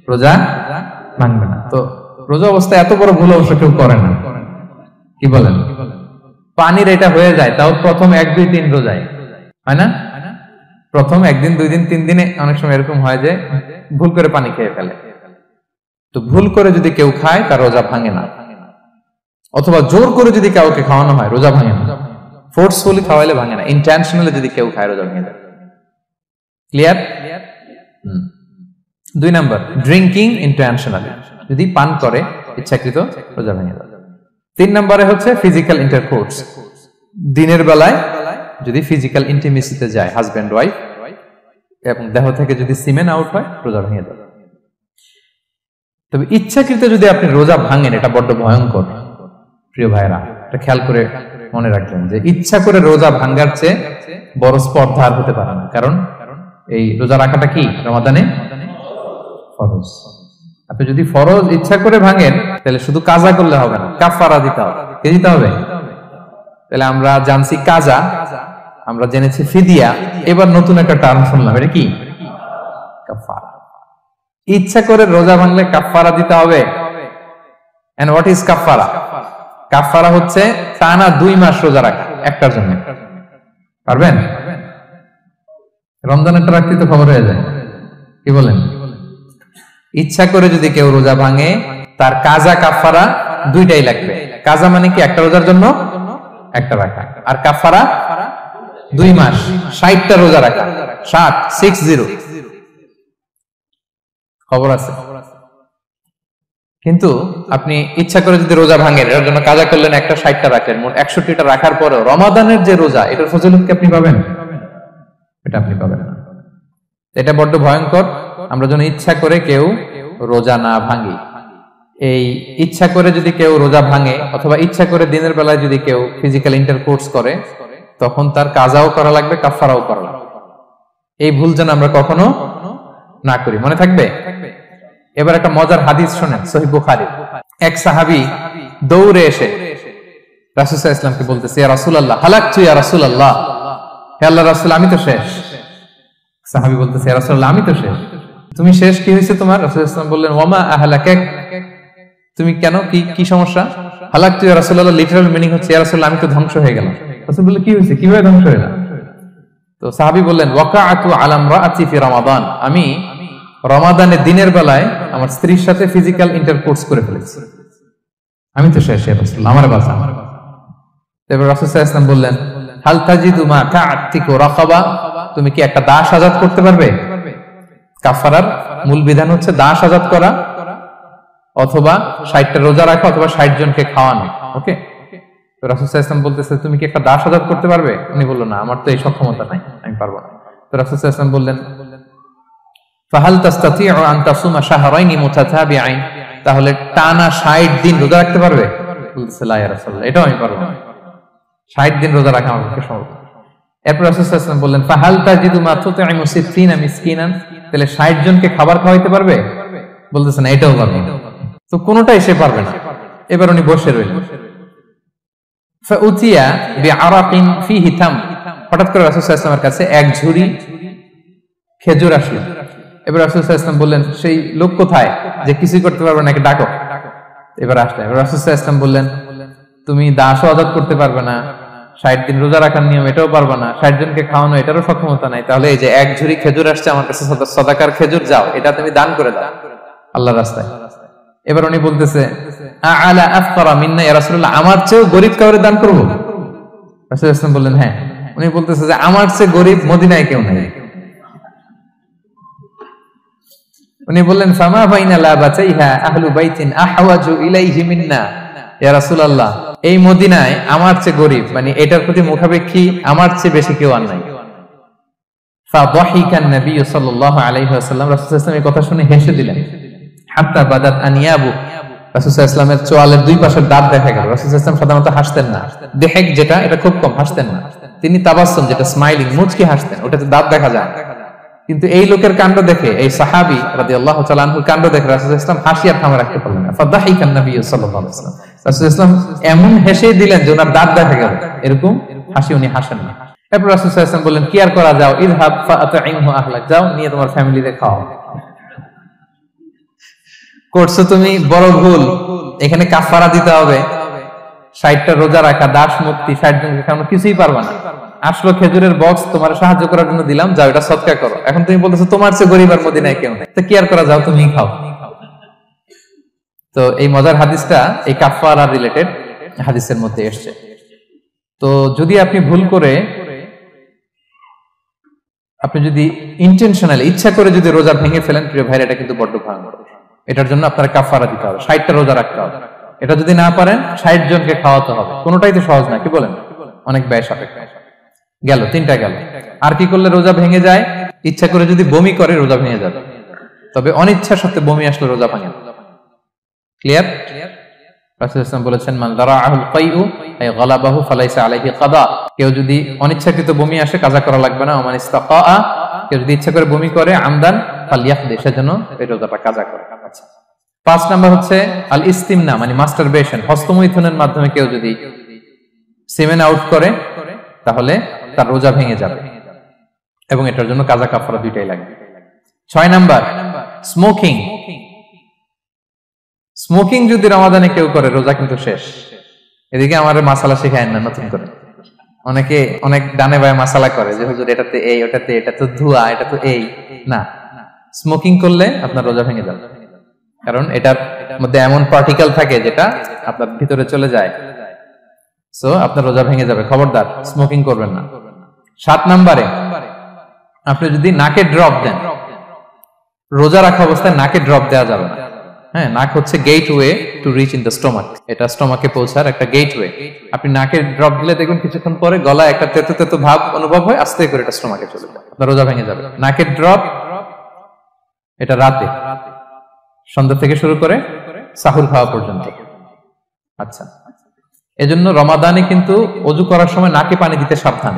রোজা ভাঙবে না। তো রোজা অবস্থায় এত বড় ভুল অবশ্য কেউ করে না, কি বলেন? পানির এটা হয়ে যায়, তাও প্রথম 1, 2, 3 রোজায়, হয় না? প্রথম 1 দিন, 2 দিন, 3 দিনে অনেক সময় এরকম হয় যে ভুল করে পানি খেয়ে ফেলে। তো ভুল করে যদি কেউ খায় তার রোজা ভাঙে না। অথবা জোর করে যদি কাউকে খাওয়ানো হয় রোজা ভাঙে না। ফোর্সফুলি খাওয়াইলে ভাঙে না, ইন্টেনশনালি যদি কেউ খায় রোজা ভেঙে যায়। ক্লিয়ার? 2 নাম্বার, ড্রিঙ্কিং ইন্টেনশনালি, যদি পান করে ইচ্ছাকৃত রোজা ভেঙে যায়। 3 নম্বরে হচ্ছে ফিজিক্যাল ইন্টারকোর্স, দিনের বেলায় যদি ফিজিক্যাল ইন্টিমেসিতে যায় হাজবেন্ড ওয়াইফ এবং দেহ থেকে যদি সিমেন আউট হয় রোজা ভেঙে যাবে। তবে ইচ্ছাকৃত যদি আপনি রোজা ভাঙেন এটা বড্ড ভয়ঙ্কর প্রিয় ভাইরা, এটা খেয়াল করে মনে রাখবেন যে ইচ্ছা করে রোজা ভাঙার চেয়ে বড় স্পর্ধা আর হতে পারে না। কারণ এই রোজা রাখাটা কি রমাদানে ফরজ। আপনি যদি ফরজ ইচ্ছা করে ভাঙেন তাহলে শুধু কাজা করলে হবে না, কাফারা দিতে হবে। কে দিতে হবে? তাহলে আমরা জানছি কাজা, আমরা জেনেছি ফিদিয়া, এবার নতুন একটা টার্ম শুনলাম, এটা কি? কাফারা। ইচ্ছা করে রোজা ভাঙলে কাফারা দিতে হবে। এন্ড হোয়াট ইজ কাফারা? কাফারা হচ্ছে টানা 2 মাস রোজা রাখা একটার জন্য। পারবেন? রমজানেরটা রাখতে তো খবর হয়ে যায়, কি বলেন? ইচ্ছা করে যদি কেউ রোজা ভাঙে তার কাজা কাফারা 2টাই লাগবে। কাজা মানে কি? একটা রোজার জন্য একটা রাখা, আর কাফারা 2 মাস 60টা রোজা রাখা। 60 খবর আছে। কিন্তু আপনি ইচ্ছা করে যদি রোজা ভাঙেন, এর জন্য কাজা করলেন, একটা 60টা রাখলেন, মোট 61টা রাখার পরেও রমাদানের যে রোজা, এটার ফজিলত কি আপনি পাবেন? এটা আপনি পাবেন না। এটা বড্ড ভয়ঙ্কর। আমরা যেন ইচ্ছা করে কেউ রোজা না ভাঙি। এই ইচ্ছা করে যদি কেউ রোজা ভাঙে অথবা ইচ্ছা করে দিনের বেলায় যদি কেউ ফিজিক্যাল ইন্টারকোর্স করে, তখন তার কাজাও করা লাগবে, কাফারাও করা লাগবে। এই ভুল যেন আমরা কখনো না করি, মনে থাকবে। এবার একটা মজার হাদিস শোনেন, সহিহ বুখারী। এক সাহাবী দৌড়ে এসে রাসূল সাল্লাল্লাহু আলাইহি ওয়াসাল্লামকে বলতেছে, ইয়া রাসূলুল্লাহ, হালাকতু ইয়া রাসূলুল্লাহ, হে আল্লাহর রাসূল, আমি তো শেষ। সাহাবী বলতেছে, ইয়া রাসূলুল্লাহ, আমি তো শেষ। তুমি শেষ, কি হয়েছে তোমার? রাসূল সাল্লাল্লাহু আলাইহি ওয়াসাল্লাম বললেন, ওয়ামা আহলাকাক, তুমি কেন, কি সমস্যা? হালাকতু ইয়া রাসূলুল্লাহ লিটারাল মিনিং হচ্ছে, ইয়া রাসূলুল্লাহ, আমি তো ধ্বংস হয়ে গেলাম। রাসূল বললেন, কি হয়েছে, কিভাবে ধ্বংস হয়ে গেলাম? তো সাহাবী বললেন, ওয়াকাআতু আলা ইমরাআতি ফি রমাদান, আমি রমাদানের দিনের বেলায় আমার স্ত্রীর সাথে ফিজিক্যাল ইন্টারকোর্স করে ফেলেছি, আমি তো শেষ, ইয়া রাসূলুল্লাহ, আমার বাঁচা। তারপর রাসূল সাল্লাল্লাহু আলাইহি ওয়াসাল্লাম বললেন, হাল তাজিদু মা কা'আতিকু রাকাবা, তুমি কি একটা দাস আযাদ করতে পারবে? কাফারার মূল বিধান হচ্ছে দাস আযাদ করা, অথবা 60টা রোজা রাখা, অথবা 60 জনকে খাওয়ানো। ওকে, তো রাসূল সাল্লাল্লাহু আলাইহি ওয়াসাল্লাম বলতেছে, তুমি কি একটা দাস আযাদ করতে পারবে? উনি বলল, না, আমার তো এই সক্ষমতা নাই, আমি পারবো না। তো রাসূল সাল্লাল্লাহু আলাইহি ওয়াসাল্লাম বললেন, ফাহাল তাস্তাতিউ আন তাসুমা শাহরাইনি মুতাতাবিআইন, তাহলে টানা 60 দিন রোজা রাখতে পারবে? বলতেছে, লা ইয়া রাসূলুল্লাহ, এটাও আমি পারবো না, 60 দিন রোজা রাখা আমার পক্ষে সম্ভব না। এরপর রাসূল সাল্লাল্লাহু আলাইহি ওয়াসাল্লাম বললেন, ফাহাল তাজিদু মা তুতঈমু 60 মিসকিনান, তাহলে 60 জনকে খাবার খাওয়াইতে পারবে? বলতেছে, না, এটাও পারবো না। তো কোনোটাই সে পারবে না। এবার উনি বসে রইলেন। ফাউতিয়া বিআরাকিন ফিহি তাম, হঠাৎ করে রাসূল সাল্লাল্লাহু আলাইহি ওয়াসাল্লামের কাছে এক ঝুড়ি খেজুর আসলো। এবার রাসূল সাল্লাল্লাহু আলাইহি ওয়াসাল্লাম বললেন, সেই লোক কোথায় যে কিছুই করতে পারবে না, ডাকো। এবার আসলে এবার রাসূল সাল্লাল্লাহু আলাইহি ওয়াসাল্লাম বললেন, তুমি দাসও আযাদ করতে পারবে না, 60 দিন রোজা রাখার নিয়ম এটাও পারবে না, 60 জনকে খাওয়ানো এটারও সক্ষমতা নাই, তাহলে এই যে এক ঝুড়ি খেজুর আসছে আমার কাছে, সাদাকার খেজুর, যাও, এটা তুমি দান করে দাও আল্লাহর রাস্তায়। এবার উনি বলতেছে, আ'লা আফকারা মিন্না ইয়া রাসূলুল্লাহ, আমার চেয়ে গরীব কাউরে দান করব? রাসূল সাল্লাল্লাহু আলাইহি ওয়াসাল্লাম বললেন, হ্যাঁ। উনি বলতেছে যে আমার চেয়ে গরীব মদিনায় কেউ নাই। উনি বললেন, ফামা বাইনা লাবাতাইহা আহলু বাইতিন আহওয়াজু ইলাইহি মিন্না ইয়া রাসূলুল্লাহ, এই মদিনায় আমার চেয়ে গরীব, মানে এটার প্রতি মুখাপেক্ষী আমার চেয়ে বেশি কেউ আর নাই। ফাদাহিকান নবী সাল্লাল্লাহু আলাইহি ওয়াসাল্লাম, রাসূল সাল্লাল্লাহু আলাইহি ওয়াসাল্লাম এই কথা শুনে হেসে দিলেন। হাত্তা বাদাত আনিয়াবু, রাসূল সাল্লাল্লাহু আলাইহি ওয়াসাল্লামের চোয়ালের দুই পাশের দাঁত দেখা গেল। রাসূল সাল্লাল্লাহু আলাইহি ওয়াসাল্লাম সাধারণত হাসতেন না, দেহেক যেটা, এটা খুব কম, হাসতেন না। তিনি তাবাসসুম, যেটা স্মাইলিং, মুচকি হাসতেন, ওটাতে দাঁত দেখা যায়। কিন্তু এই লোকের কাণ্ড দেখে, এই সাহাবী রাদিয়াল্লাহু তাআলা আনহুর কাণ্ড দেখে রাসূল সাল্লাল্লাহু আলাইহি ওয়াসাল্লাম হাসি আর থামা রাখতে পারলেন না। ফাদাহিকান নবী সাল্লাল্লাহু আলাইহি ওয়াসাল্লাম, রাসূল সাল্লাল্লাহু আলাইহি ওয়াসাল্লাম এমন হেসে দিলেন যে ওনার দাঁত দেখা গেল, এরকম হাসি উনি হাসেন না। এরপর রাসূল সাল্লাল্লাহু আলাইহি ওয়াসাল্লাম বললেন, কি আর করা, যাও, ইযহাব ফাআতঈমহু আহলাক, যাও, নিয়ে তোমার ফ্যামিলিতে খাও। করছো তুমি বড় ভুল, এখানে কাফারা দিতে হবে, 60টা রোজা রাখা, দাস মুক্তি, 60 জনকে খাওয়ানো, কিছুই পারবা না। আসলো খেজুরের বক্স, তোমার সাহায্য করার জন্য দিলাম, যাও, এটা সদকা করো। এখন তুমি বলতেছো তোমার চেয়ে গরীব আর মদিনায় কেউ নেই, তো কি আর করা, যাও, তুমি খাও। তো এই মজার হাদিসটা এই কাফারা রিলেটেড হাদিসের মধ্যে এসেছে। তো যদি আপনি ভুল করে, আপনি যদি ইন্টেনশনালি, ইচ্ছা করে যদি রোজা ভেঙে ফেলেন, প্রিয় ভাইরা, এটা কিন্তু বড্ড ভয়ঙ্কর। এটার জন্য আপনারা কাফারা দিতে হবে, 60টা রোজা রাখতে হবে। এটা যদি না পারেন, 60 জনকে খাওয়াতে হবে। কোনোটাই তো সহজ না, কি বলেন? অনেক ব্যয় সাপেক্ষ। গেল 3টা গেল। আর কি করলে রোজা ভেঙে যায়? ইচ্ছা করে যদি বমি করে রোজা ভেঙে যাবে, তবে অনিচ্ছা সত্ত্বে বমি আসলে রোজা ভাঙে। ক্লিয়ার? রাসূল সাল্লাল্লাহু আলাইহি ওয়াসাল্লাম বলেছেন, মান দারাআহুল কাইউ আই গালাবাহু ফালাইসা আলাইহি কাদা, কেউ যদি অনিচ্ছাকৃত বমি আসে কাজা করা লাগবে না। ওমান ইস্তাকা, কেউ যদি ইচ্ছা করে বমি করে আমদান ফালইয়াকদি, সেজন্য এই রোজাটা কাজা করে। আচ্ছা, 5 নাম্বার হচ্ছে আল ইস্তিমনা, মানে মাস্টারবেশন, হস্তমৈথুনের মাধ্যমে কেউ যদি সেমেন আউট করে, তাহলে তার রোজা ভেঙে যাবে, এবং এটার জন্য কাজা কাফারা দুইটাই লাগবে। 6 নাম্বার স্মোকিং। স্মোকিং যদি রমাদানে কেউ করে, রোজা কিন্তু শেষ। এদিকে আমার মাসালা শেখায় না নতুন করে, অনেকে অনেক ডানে বায়ে মাসালা করে যে হুজুর এটাতে এই, ওটাতে, এটা তো ধোঁয়া, এটা তো এই না। স্মোকিং করলে আপনার রোজা ভেঙে যাবে, কারণ এটার মধ্যে এমন পার্টিকেল থাকে যেটা আপনার ভিতরে চলে যায়, সো আপনার রোজা ভেঙে যাবে। খবরদার, স্মোকিং করবেন না। 7 নম্বরে আপনি যদি নাকে ড্রপ দেন, রোজা রাখা অবস্থায় নাকে ড্রপ দেওয়া যাবে না। হ্যাঁ, নাক হচ্ছে gateway to reach in the stomach, এটা স্টোমাকে পৌঁছার একটা গেটওয়ে। আপনি নাকে ড্রপ দিলে দেখবেন কিছুক্ষণ পরে গলায় একটা তেতো তেতো ভাব অনুভব হয়, আস্তে করে এটা স্টোমাকে চলে যায়, আপনার রোজা ভেঙে যাবে। নাকের ড্রপ এটা রাতে সন্ধ্যা থেকে শুরু করে সাহুর খাওয়া পর্যন্ত। আচ্ছা, এজন্য রমাদানে কিন্তু ওযু করার সময় নাকে পানি দিতে সাবধান।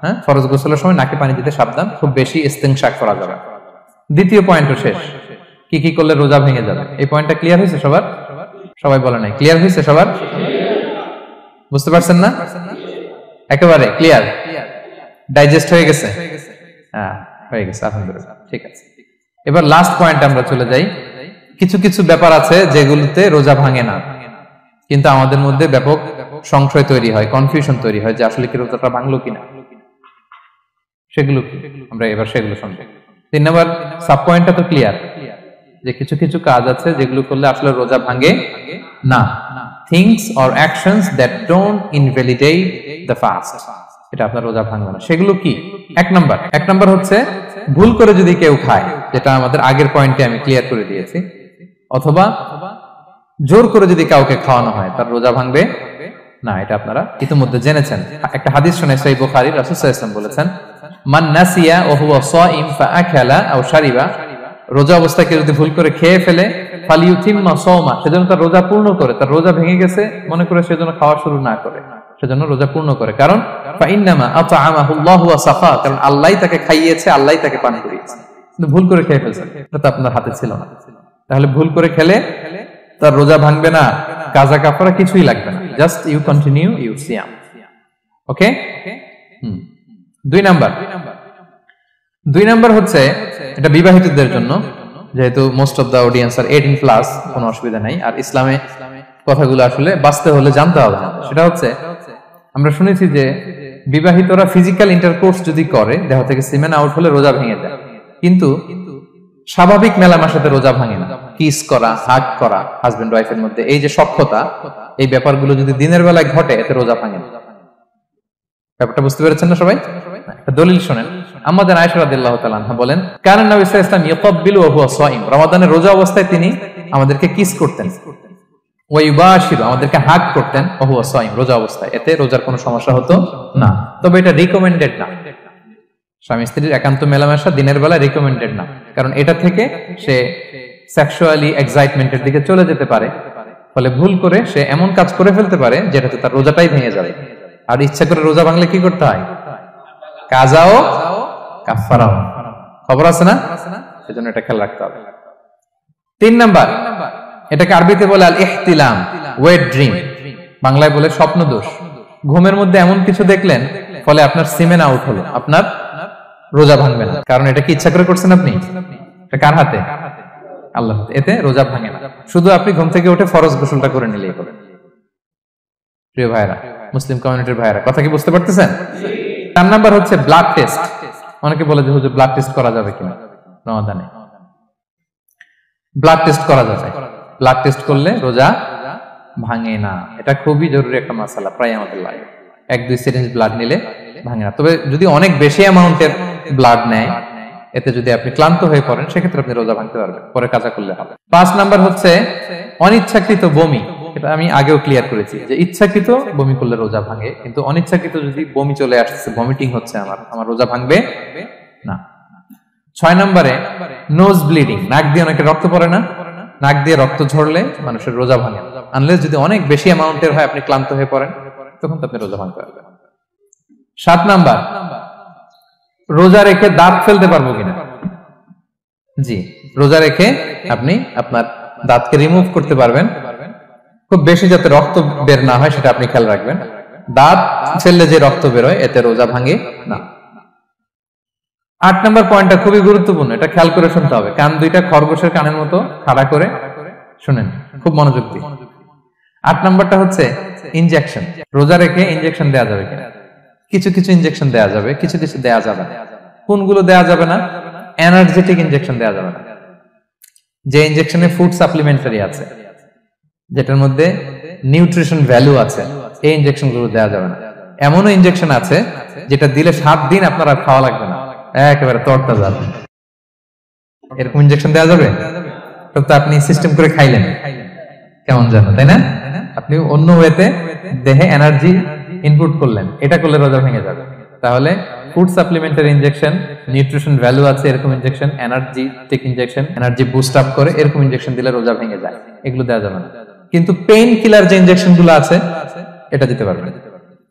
হ্যাঁ, ফরজ গোসলের সময় নাকে পানি দিতে সাবধান, খুব বেশি ইস্তেনশাক করা যাবে। দ্বিতীয় পয়েন্টও শেষ, কি কি করলে রোজা ভেঙে যাবে। এই পয়েন্টটা ক্লিয়ার হয়েছে সবার? সবাই বলে নাই ক্লিয়ার হয়েছে সবার? বুঝতে পারছেন না? একেবারে ক্লিয়ার, ডাইজেস্ট হয়ে গেছে? হ্যাঁ, হয়ে গেছে, আলহামদুলিল্লাহ, ঠিক আছে। এবার লাস্ট পয়েন্ট আমরা চলে যাই। কিছু কিছু ব্যাপার আছে যেগুলোতে রোজা ভাঙে না, কিন্তু আমাদের মধ্যে ব্যাপক সংশয় তৈরি হয়, কনফিউশন তৈরি হয় যে আসলে কি রোজাটা ভাঙলো কিনা। সেগুলো কি আমরা এবার সেগুলো শুনবো। 3 নম্বর সাব পয়েন্টটা তো ক্লিয়ার, যে কিছু কিছু কাজ আছে যেগুলো করলে আসলে রোজা ভাঙে না। Things or actions that don't invalidate the fast, এটা আপনার রোজা ভাঙবে না। সেগুলো কি? এক নাম্বার হচ্ছে ভুল করে যদি কেউ খায়, যেটা আমাদের আগের পয়েন্টে আমি ক্লিয়ার করে দিয়েছি, অথবা জোর করে যদি কাউকে খাওয়ানো হয়, তার রোজা ভাঙবে না, এটা আপনারা ইতিমধ্যে জেনেছেন। একটা হাদিস শুনে সহিহ বুখারী, রাসূল সাল্লাল্লাহু আলাইহি ওয়াসাল্লাম বলেছেন, মান নাসিয়া ওয়া হুয়া সাইম ফাআকালা আও শারিবা, রোজা অবস্থায় কেউ যদি ভুল করে খেয়ে ফেলে, ফালিউতিম্মা সাওমা, সেজন্য তার রোজা পূর্ণ করে। তার রোজা ভেঙে গেছে মনে করে সেজন্য খাওয়া শুরু না করে, সেজন্য রোজা পূর্ণ করে। কারণ ফাইন্নামা আতআমাহুল্লাহু ওয়া সাফা, কারণ আল্লাহই তাকে খাইয়েছে, আল্লাহই তাকে পান করিয়েছে। কিন্তু ভুল করে খেয়ে ফেলছে, এটা তো আপনার হাতে ছিল না। তাহলে ভুল করে খেলে তার রোজা ভাঙবে না, কাজা কাফারা কিছুই লাগবে না, জাস্ট ইউ কন্টিনিউ ইউ সিয়াম। ওকে। 2 নাম্বার হচ্ছে, এটা বিবাহিতদের জন্য, যেহেতু মোস্ট অফ দা অডিয়েন্স আর 18+, কোনো অসুবিধা নাই। আর ইসলামে কথাগুলো আসলে বাঁচতে হলে জানতে হবে না। সেটা হচ্ছে, আমরা শুনেছি যে বিবাহিতরা ফিজিক্যাল ইন্টারকোর্স যদি করে, দেহ থেকে সিমেন আউট হলে রোজা ভেঙে যায়, কিন্তু স্বাভাবিক মেলামেশাতে রোজা ভাঙে না। কিস করা, হাগ করা হাজবেন্ড ওয়াইফের মধ্যে, এই যে সখ্যতা, এই ব্যাপারগুলো যদি দিনের বেলায় ঘটে, এতে রোজা ভাঙে না। ব্যাপারটা বুঝতে পেরেছেন না সবাই? একটা দলিল শুনেন। আমাদের আয়েশা রাদিয়াল্লাহু তাআলা আনহা বলেন, কানা নবী সাল্লাল্লাহু আলাইহি ওয়াসাল্লাম ইয়াকাব্বিলু ওয়া হুয়া সাইম, রমাদানের রোজা অবস্থায় তিনি আমাদেরকে কিস করতেন, ওয়া ইউবাশিরু, আমাদেরকে হাগ করতেন, ওয়া হুয়া সাইম, রোজা অবস্থায়। এতে রোজার কোনো সমস্যা হতো না, তবে এটা রিকমেন্ডেড না। স্বামী স্ত্রীর একান্ত মেলামেশা দিনের বেলা রিকমেন্ডেড না, কারণ এটা থেকে সে সেক্সুয়ালি এক্সাইটমেন্টের দিকে চলে যেতে পারে, ফলে ভুল করে সে এমন কাজ করে ফেলতে পারে যেটাতে তার রোজাটাই ভেঙে যাবে। আর ইচ্ছা করে রোজা ভাঙলে কি করতে হয়? কাজাও কাফারাও, খবর আছে না? সেজন্য এটা খেয়াল রাখতে হবে। 3 নাম্বার, এটাকে আরবিতে বলে আল ইহতিলাম, ওয়েট ড্রিম, বাংলায় বলে স্বপ্ন দোষ। ঘুমের মধ্যে এমন কিছু দেখলেন, ফলে আপনার সিমেন আউট হলো, আপনার রোজা ভাঙবে না, কারণ এটা কি ইচ্ছা করে করছেন আপনি? এটা কার হাতে? আল্লাহর হাতে। এতে রোজা ভাঙে না, শুধু আপনি ঘুম থেকে উঠে ফরজ গোসলটা করে নিলেই হবে। প্রিয় ভাইরা, মুসলিম কমিউনিটির ভাইরা, কথা কি বুঝতে পারতেছেন? 4 নাম্বার হচ্ছে ব্লাড টেস্ট। অনেকে বলে যে হুজুর ব্লাড টেস্ট করা যাবে কিনা রমাদানে? ব্লাড টেস্ট করা যাবে। ব্লাড টেস্ট করলে রোজা ভাঙে না, এটা খুবই জরুরি একটা মাসালা, প্রায় আমাদের লাগে। 1-2 সিরিঞ্জ ব্লাড নিলে ভাঙে না, তবে যদি অনেক বেশি অ্যামাউন্টের ব্লাড নেয়, এতে যদি আপনি ক্লান্ত হয়ে পড়েন, সেক্ষেত্রে আপনি রোজা ভাঙতে পারবেন, পরে কাজা করলে হবে। 5 নাম্বার হচ্ছে অনিচ্ছাকৃত বমি। এটা আমি আগেও ক্লিয়ার করেছি যে ইচ্ছাকৃত বমি করলে রোজা ভাঙে, কিন্তু অনিচ্ছাকৃত যদি বমি চলে আসছে, ভমিটিং হচ্ছে, আমার রোজা ভাঙবে না। 6 নম্বরে নোজ ব্লিডিং, নাক দিয়ে অনেকে রক্ত পড়ে না, নাক দিয়ে রক্ত ঝরলে মানুষের রোজা ভাঙে, আনলেস যদি অনেক বেশি অ্যামাউন্টের হয়, আপনি ক্লান্ত হয়ে পড়েন, তখন তো আপনি রোজা ভাঙতে পারবেন। 7 নাম্বার, রোজা রেখে দাঁত ফেলতে পারবো কিনা? জি, রোজা রেখে আপনি আপনার দাঁতকে রিমুভ করতে পারবেন, খুব বেশি যাতে রক্ত বের না হয় সেটা আপনি খেয়াল রাখবেন। দাঁত ফেললে যে রক্ত বের হয়, এতে রোজা ভাঙে না। 8 নম্বর পয়েন্টটা খুবই গুরুত্বপূর্ণ, এটা খেয়াল করে শুনতে হবে। কান দুইটা খরগোশের কানের মতো খাড়া করে শুনেন, খুব মনোযোগ দিয়ে। 8 নম্বরটা হচ্ছে ইনজেকশন। রোজা রেখে ইনজেকশন দেওয়া যাবে কিনা? কিছু কিছু ইনজেকশন দেওয়া যাবে, কিছু কিছু দেওয়া যাবে না। কোনগুলো দেওয়া যাবে না? এনার্জেটিক ইনজেকশন দেওয়া যাবে না। যে ইনজেকশনে ফুড সাপ্লিমেন্টারি আছে, যেটার মধ্যে নিউট্রিশন ভ্যালু আছে, এই ইনজেকশন গুলো দেওয়া যাবে না। এমনও ইনজেকশন আছে যেটা দিলে 7 দিন আপনার আর খাওয়া লাগবে না, একেবারে তরতাজা। এরকম ইনজেকশন দেওয়া যাবে? তো আপনি সিস্টেম করে খাইলেন কেমন জানো, তাই না? আপনি অন্য ওয়েতে দেহে এনার্জি ইনপুট করলেন, এটা করলে রোজা ভেঙে যাবে। তাহলে ফুড সাপ্লিমেন্টের ইনজেকশন, নিউট্রিশন ভ্যালু আছে এরকম injection, energetic injection, energy boost up করে এরকম ইনজেকশন দিলে রোজা ভেঙে যায়, এগুলো দেওয়া যাবে না। কিন্তু পেইন কিলার যে ইনজেকশন গুলো আছে এটা দিতে পারবেন।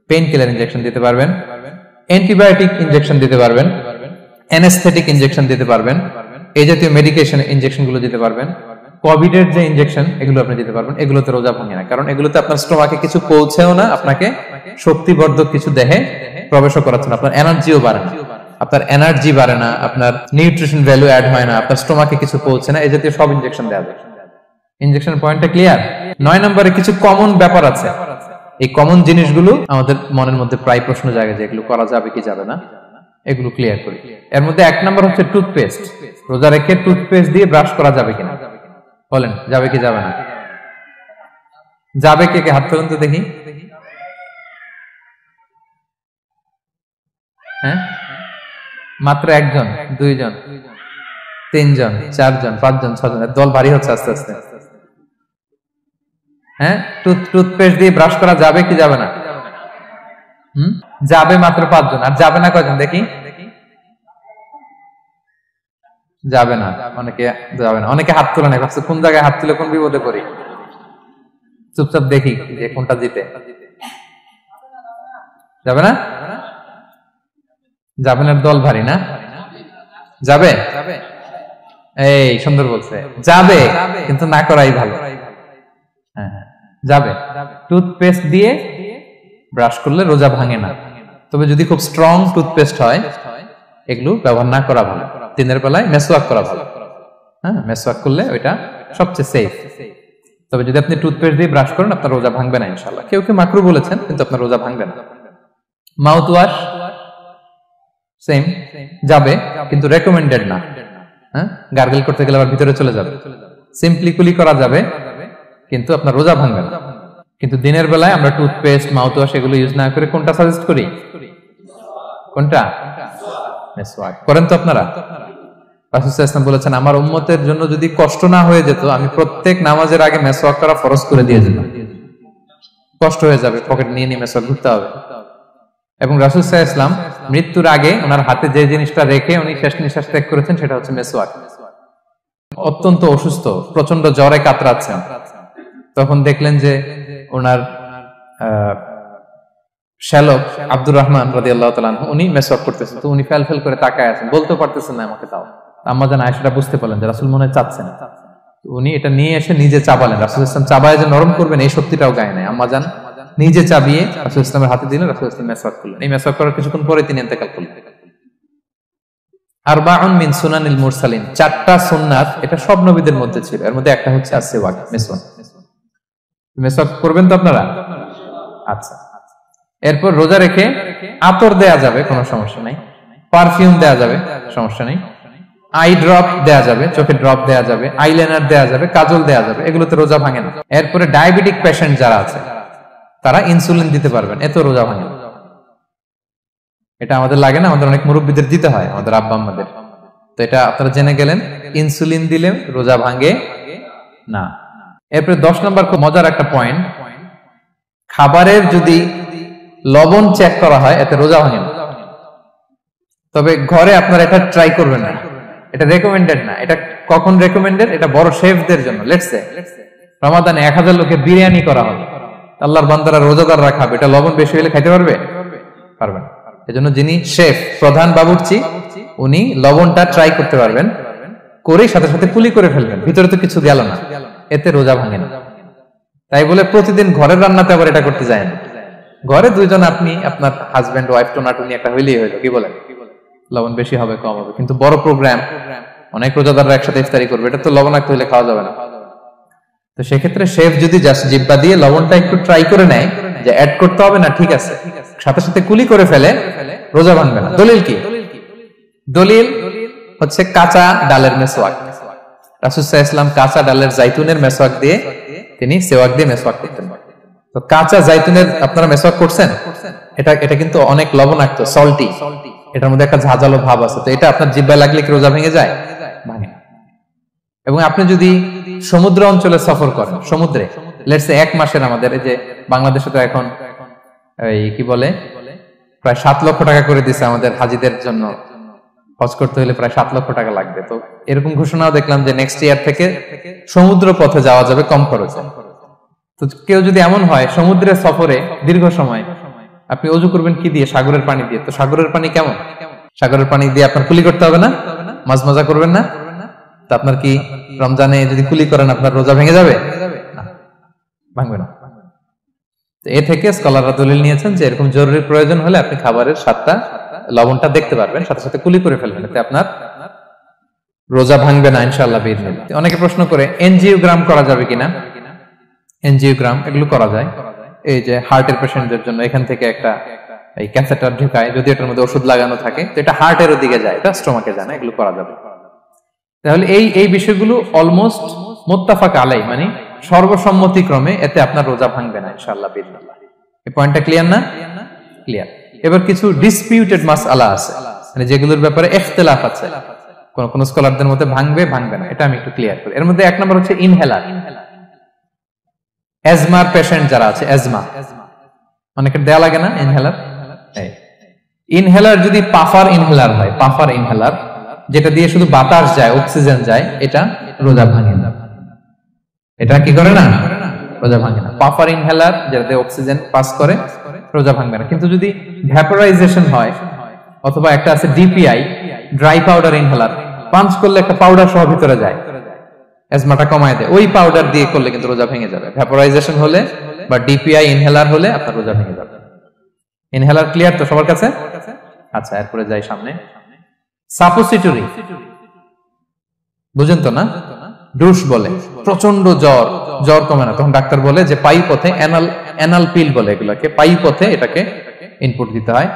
পেইন কিলার ইনজেকশন দিতে পারবেন, অ্যান্টিবায়োটিক ইনজেকশন দিতে পারবেন, অ্যানেস্থেটিক ইনজেকশন দিতে পারবেন, এই জাতীয় মেডিকেশন ইনজেকশন গুলো দিতে পারবেন। কোভিড এর যে ইনজেকশন এগুলো আপনি দিতে পারবেন, এগুলোতে রোজা ভাঙে না, কারণ এগুলোতে আপনার স্টোমাকে কিছু পৌঁছেও না, আপনাকে শক্তিবর্ধক কিছু দেহে প্রবেশও করাচ্ছে না, আপনার এনার্জিও বাড়ে না, আপনার এনার্জি বাড়ে না, আপনার নিউট্রিশন ভ্যালু অ্যাড হয় না, আপনার স্টোমাকে কিছু পৌঁছে না, এই জাতীয় সব ইনজেকশন দেওয়া যায়। ইনজেকশন পয়েন্টটা ক্লিয়ার? 9 নম্বরে কিছু কমন ব্যাপার আছে, এই কমন জিনিসগুলো আমাদের মনের মধ্যে প্রায় প্রশ্ন জাগে যে এগুলো করা যাবে কি যাবে না, এগুলো ক্লিয়ার করি। এর মধ্যে 1 নম্বর হচ্ছে টুথপেস্ট। রোজা রেখে টুথপেস্ট দিয়ে ব্রাশ করা যাবে কিনা, বলেন যাবে কি যাবে না? যাবে, কে কে হাত তুলুন তো দেখি। হ্যাঁ, মাত্র 1 জন, 2 জন, 3 জন, 4 জন, 5 জন, 6 জন, দল ভারী হচ্ছে আস্তে আস্তে। হ্যাঁ, টুথপেস্ট দিয়ে ব্রাশ করা যাবে কি যাবে না? যাবে মাত্র 5 জন, আর যাবে না কয়জন দেখি? যাবে না, অনেকে যাবে না, অনেকে হাত তোলে না, ভাবছে কোন জায়গায় হাত তুলে কোন বিপদে পড়ি। চুপচাপ দেখি যে কোনটা জিতে। যাবে না? যাবে না, দল ভারী না? যাবে? এই সুন্দর বলছে, যাবে, কিন্তু না করাই ভালো। হ্যাঁ, যাবে। টুথপেস্ট দিয়ে ব্রাশ করলে রোজা ভাঙে না, তবে যদি খুব স্ট্রং টুথপেস্ট হয় এগুলো ব্যবহার না করা ভালো। দিনের বেলায় মেসওয়াক করা ভালো। হ্যাঁ, মেসওয়াক করলে ওইটা সবচেয়ে সেফ। তবে যদি আপনি টুথপেস্ট দিয়ে ব্রাশ করেন আপনার রোজা ভাঙবে না ইনশাআল্লাহ। কেউ কেউ মাকরু বলেছেন, কিন্তু আপনার রোজা ভাঙবে না। মাউথ ওয়াশ সেম, যাবে, কিন্তু রেকমেন্ডেড না। হ্যাঁ, গার্গল করতে গেলে আবার ভিতরে চলে যাবে। সিম্পলি কুলি করা যাবে, কিন্তু আপনার রোজা ভাঙবে না। কিন্তু দিনের বেলায় আমরা টুথপেস্ট, মাউথ ওয়াশ এগুলো ইউজ না করে কোনটা সাজেস্ট করি? কোনটা? মেসওয়াক করেন তো আপনারা? রাসূল সাল্লাল্লাহু আলাইহি ওয়াসাল্লাম বলেছেন, আমার উম্মতের জন্য যদি কষ্ট না হয়ে যেত আমি প্রত্যেক নামাজের আগে মেসওয়াক করা ফরজ করে দিয়ে যেতাম। কষ্ট হয়ে যাবে, পকেট নিয়ে নিয়ে মেসওয়াক ঘুরতে হবে। এবং রাসূল সাল্লাল্লাহু আলাইহি ওয়াসাল্লাম মৃত্যুর আগে ওনার হাতে যে জিনিসটা রেখে উনি শেষ নিঃশ্বাস ত্যাগ করেছেন সেটা হচ্ছে মেসওয়াক। অত্যন্ত অসুস্থ, প্রচন্ড জ্বরে কাতরাচ্ছেন, তখন দেখলেন যে ওনার শ্যালক আব্দুর রহমান রাদিয়াল্লাহু তাআলা আনহু উনি মেসওয়াক করতেছেন, তো উনি ফেল করে তাকায় আছেন, বলতে পারতেছেন না আমাকে তাও। আম্মা জান আয়েশা বুঝতে পারলেন যে রাসূল মনে চাচ্ছেন, উনি এটা নিয়ে এসে নিজে চাবালেন। রাসূল সাল্লাল্লাহু আলাইহি ওয়াসাল্লাম চাবায় যে নরম করবেন এই শক্তিটাও গায়ে নাই। আম্মা জান নিজে চাবিয়ে রাসূল সাল্লাল্লাহু আলাইহি ওয়াসাল্লামের হাতে দিলেন, রাসূল সাল্লাল্লাহু আলাইহি ওয়াসাল্লাম মেসওয়াক করলেন। এই মেসওয়াক করার কিছুক্ষণ পরে তিনি ইন্তেকাল করলেন। আরবাউন মিন সুনানিল মুরসালিন, 4টা সুন্নাত, এটা সব নবীদের মধ্যে ছিল, এর মধ্যে একটা হচ্ছে আসওয়াক, মেসওয়াক। মেসওয়াক করবেন তো আপনারা? আচ্ছা। এরপর রোজা রেখে আতর দেয়া যাবে, কোনো সমস্যা নাই। পারফিউম দেয়া যাবে, সমস্যা নেই। আই ড্রপ দেয়া যাবে, চোখে ড্রপ দেয়া যাবে, আইলাইনার দেয়া যাবে, কাজল দেয়া যাবে, এগুলোতে রোজা ভাঙে না। এরপরে ডায়াবেটিক পেশেন্ট যারা আছে তারা ইনসুলিন দিতে পারবেন, এত রোজা ভাঙে না। এটা আমাদের লাগে না, আমাদের অনেক মুরব্বীদের দিতে হয়, আমাদের আব্বা আম্মাদের। তো এটা আপনারা জেনে গেলেন, ইনসুলিন দিলে রোজা ভাঙে না। এরপরে 10 নম্বর খুব মজার একটা পয়েন্ট, খাবারের যদি লবণ চেক করা হয় এতে রোজা ভাঙে না। তবে ঘরে আপনারা এটা ট্রাই করবেন না, এটা রেকমেন্ডেড না। এটা কখন রেকমেন্ডেড? এটা বড় শেফদের জন্য। লেটস সে রমাদানে 1000 লোকের বিরিয়ানি করা হবে, আল্লাহর বান্দারা রোজাদাররা খাবে, এটা লবণ বেশি হলে খাইতে পারবে? পারবে না। এজন্য যিনি শেফ, প্রধান বাবুর্চি, উনি লবণটা ট্রাই করতে পারবেন, করে সাথে সাথে কুলি করে ফেলবেন, ভিতরে তো কিছু গেল না, এতে রোজা ভাঙে না। তাই বলে প্রতিদিন ঘরের রান্নাতে আবার এটা করতে যায় না। ঘরে 2 জন, আপনি আপনার হাজবেন্ড ওয়াইফ টোনাটুনি একটা হইলেই হইলো, কি বলেন? লবণ বেশি হবে কম হবে, কিন্তু বড় প্রোগ্রাম, অনেক রোজাদাররা একসাথে ইফতারি করবে, এটা তো লবণাক্ত হইলে খাওয়া যাবে না। তো সেক্ষেত্রে শেফ যদি জাস্ট জিব্বা দিয়ে লবণটা একটু ট্রাই করে নেয় যে অ্যাড করতে হবে না, ঠিক আছে, সাথে সাথে কুলি করে ফেলে, রোজা ভাঙবে না। দলিল কি? দলিল হচ্ছে কাঁচা ডালের মেসওয়াক। রাসূল সাল্লাল্লাহু আলাইহি ওয়াসাল্লাম কাঁচা ডালের জাইতুনের মেসওয়াক দিয়ে তিনি সেওয়াক দিয়ে মেসওয়াক করতেন। তো কাঁচা জাইতুনের আপনারা মেসওয়াক করছেন, এটা কিন্তু অনেক লবণাক্ত, সল্টি, এটার মধ্যে একটা ঝাঁঝালো ভাব আছে। তো এটা আপনার জিহ্বায় লাগলে কি রোজা ভেঙে যায়? ভাঙে না। এবং আপনি যদি সমুদ্র অঞ্চলে সফর করেন, সমুদ্রে লেটস সে 1 মাসের, আমাদের এই যে বাংলাদেশে তো এখন এই কি বলে প্রায় 7 লক্ষ টাকা করে দিছে আমাদের হাজিদের জন্য, হজ করতে হলে প্রায় 7 লক্ষ টাকা লাগবে। তো এরকম ঘোষণাও দেখলাম যে নেক্সট ইয়ার থেকে সমুদ্র পথে যাওয়া যাবে কম খরচে। তো কেউ যদি এমন হয় সমুদ্রের সফরে দীর্ঘ সময়, আপনি অজু করবেন কি দিয়ে? সাগরের পানি দিয়ে। তো সাগরের পানি কেমন? সাগরের পানি দিয়ে আপনার কুলি করতে হবে না, মাছ মজা করবেন না? তো আপনার কি রমজানে যদি কুলি করেন আপনার রোজা ভেঙে যাবে? না, ভাঙবে না। তো এ থেকে স্কলাররা দলিল নিয়েছেন যে এরকম জরুরি প্রয়োজন হলে আপনি খাবারের স্বাদটা, লবণটা দেখতে পারবেন, সাথে সাথে কুলি করে ফেলবেন, এতে আপনার রোজা ভাঙবে না ইনশাআল্লাহ বিইজনিল্লাহ। অনেকে প্রশ্ন করে এনজিওগ্রাম করা যাবে কিনা? এনজিওগ্রাম এগুলো করা যায়। এই যে হার্টের পেশেন্টদের জন্য এখান থেকে একটা এই ক্যাথেটার ঢুকায়, যদি এটার মধ্যে ওষুধ লাগানো থাকে তো এটা হার্টের দিকে যায়, এটা স্টোমাকে যায় না, এগুলো করা যাবে। তাহলে এই বিষয়গুলো অলমোস্ট মুত্তাফাক আলাই, মানে সর্বসম্মতিক্রমে এতে আপনার রোজা ভাঙবে না ইনশাআল্লাহ বিইজনিল্লাহ। এই পয়েন্টটা ক্লিয়ার না? ক্লিয়ার। এবার কিছু ডিসপিউটেড মাসআলা আছে, মানে যেগুলোর ব্যাপারে ইখতিলাফ আছে, কোন কোন স্কলারদের মধ্যে ভাঙবে ভাঙবে না, এটা আমি একটু ক্লিয়ার করি। এর মধ্যে 1 নম্বর হচ্ছে ইনহেলার। অ্যাজমার পেশেন্ট যারা আছে, অ্যাজমা অনেকের দেয়া লাগে না ইনহেলার। ইনহেলার যদি পাফার ইনহেলার হয়, পাফার ইনহেলার যেটা দিয়ে শুধু বাতাস যায়, অক্সিজেন যায়, এটা রোজা ভাঙে না। এটা কি করে না? রোজা ভাঙে না। পাফার ইনহেলার যেটা দিয়ে অক্সিজেন পাস করে, রোজা ভাঙবে না। কিন্তু যদি ভ্যাপোরাইজেশন হয়, অথবা একটা আছে DPI, dry powder inhaler, punch করলে একটা পাউডার সহ ভিতরে যায়, অ্যাজমাটা কমায় দেয়, ওই পাউডার দিয়ে করলে কিন্তু রোজা ভেঙে যাবে। ভ্যাপোরাইজেশন হলে বা ডিপিআই ইনহেলার হলে আপনার রোজা ভেঙে যাবে। ইনহেলার ক্লিয়ার তো সবার কাছে? আচ্ছা, এরপরে যাই সামনে। সাপোসিটরি বুঝেন তো না? ডুশ বলে, প্রচন্ড জ্বর কমে না, তখন ডাক্তার বলে যে পাই পথে অ্যানাল পিল বলে এগুলোকে, পাই পথে এটাকে ইনপুট দিতে হয়।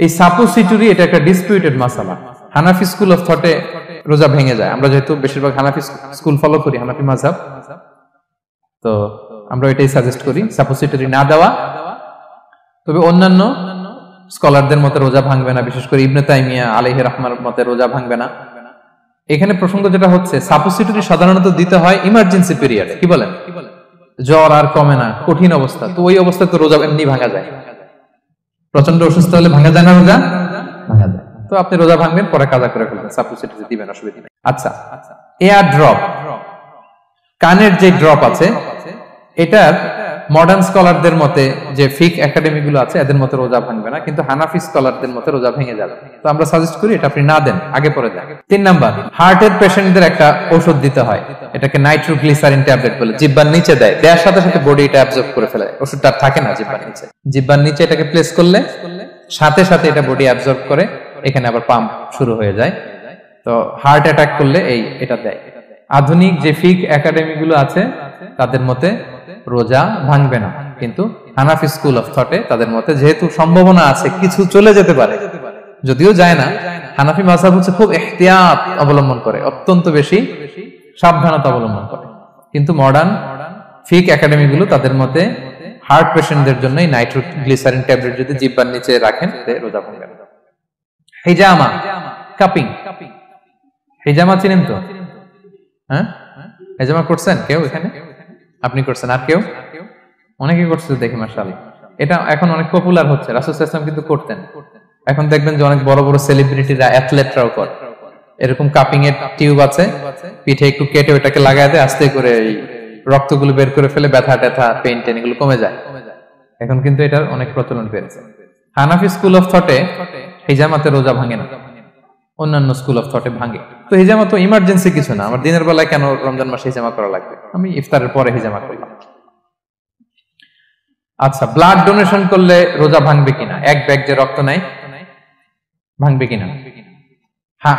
এই সাপোসিটরি এটা একটা ডিসপিউটেড মাসালা। হানাফি স্কুল অফ থটে রোজা ভেঙে যায়। আমরা যেহেতু বেশিরভাগ হানাফি স্কুল ফলো করি, হানাফি মাযহাব, তো আমরা এটাই সাজেস্ট করি সাপোসিটরি না দেওয়া। তবে অন্যান্য স্কলারদের মতে রোজা ভাঙবে না, বিশেষ করে ইবনে তাইমিয়া আলাইহি রাহমার মতে রোজা ভাঙবে না। এখানে প্রসঙ্গ যেটা হচ্ছে, সাপোসিটরি সাধারণত দিতে হয় ইমার্জেন্সি পিরিয়ডে। কি বলেন? জ্বর আর কমে না, কঠিন অবস্থা, তো ওই অবস্থায় তো রোজা এমনি ভাঙা যায়। প্রচন্ড অসুস্থ হলে ভাঙা যায় না রোজা? ভাঙা যায়। তো আপনি রোজা ভাঙবেন, পরে কাজা করে ফেলবেন, সাপোসিটরি দিবেন, অসুবিধা নেই। আচ্ছা, এয়ার ড্রপ, কানের যে ড্রপ আছে, এটার মডার্ন স্কলারদের মতে, যে ফিক একাডেমি গুলো আছে, এদের মতে রোজা ভাঙবে না, কিন্তু হানাফি স্কলারদের মতে রোজা ভেঙে যাবে। তো আমরা সাজেস্ট করি এটা আপনি না দেন, আগে পরে দেন। 3 নাম্বার, হার্টের পেশেন্টদের একটা ওষুধ দিতে হয়, এটাকে নাইট্রোগ্লিসারিন ট্যাবলেট বলে, জিহ্বার নিচে দেয়, দেওয়ার সাথে সাথে বডি এটা অ্যাবজর্ব করে ফেলে, ওষুধটা থাকে না জিহ্বার নিচে। জিহ্বার নিচে এটাকে প্লেস করলে সাথে সাথে এটা বডি অ্যাবজর্ব করে, এখানে আবার পাম্প শুরু হয়ে যায়। তো হার্ট অ্যাটাক করলে এটা দেয়। আধুনিক যে ফিক একাডেমি গুলো আছে তাদের মতে রোজা ভাঙবে না, কিন্তু হানাফি স্কুল অফ থটে তাদের মতে যেহেতু সম্ভাবনা আছে কিছু চলে যেতে পারে, যদিও যায় না, হানাফি মাযহাব হচ্ছে খুব ইহতিয়াত অবলম্বন করে, অত্যন্ত বেশি সাবধানতা অবলম্বন করে। কিন্তু মডার্ন ফিক একাডেমি গুলো তাদের মতে হার্ট পেশেন্টদের জন্য নাইট্রোগ্লিসারিন ট্যাবলেট যদি জিহ্বার নিচে রাখেন রোজা ভাঙবে না। হিজামা, কাপিং, হিজামা চিনেন তো? হ্যাঁ, হিজামা করছেন কেউ এখানে? আপনি করছেন, আর কেউ? অনেকে করছে দেখি মাশাআল্লাহ। এটা এখন অনেক পপুলার হচ্ছে, রাসূল সাল্লাল্লাহু আলাইহি ওয়াসাল্লাম কিন্তু করতেন। এখন দেখবেন যে অনেক বড় বড় সেলিব্রিটিরা, অ্যাথলেটরাও করে। এরকম কাপিং এর টিউব আছে, পিঠে একটু কেটে ওটাকে লাগায় দেয়, আস্তে করে এই রক্তগুলো বের করে ফেলে, ব্যথা ট্যাথা, পেইন টেন এগুলো কমে যায়। এখন কিন্তু এটার অনেক প্রচলন পেয়েছে। হানাফি স্কুল অফ থটে হিজামাতে রোজা ভাঙে না, অন্যান্য স্কুল অফ থটে ভাঙে। তো হিজামা তো ইমার্জেন্সি কিছু না, আমার দিনের বেলায় কেন রমজান মাসে হিজামা করা লাগবে, আমি ইফতারের পরে হিজামা করলাম। আচ্ছা, ব্লাড ডোনেশন করলে রোজা ভাঙবে কিনা? 1 ব্যাগ যে রক্ত নেয়, ভাঙবে কিনা?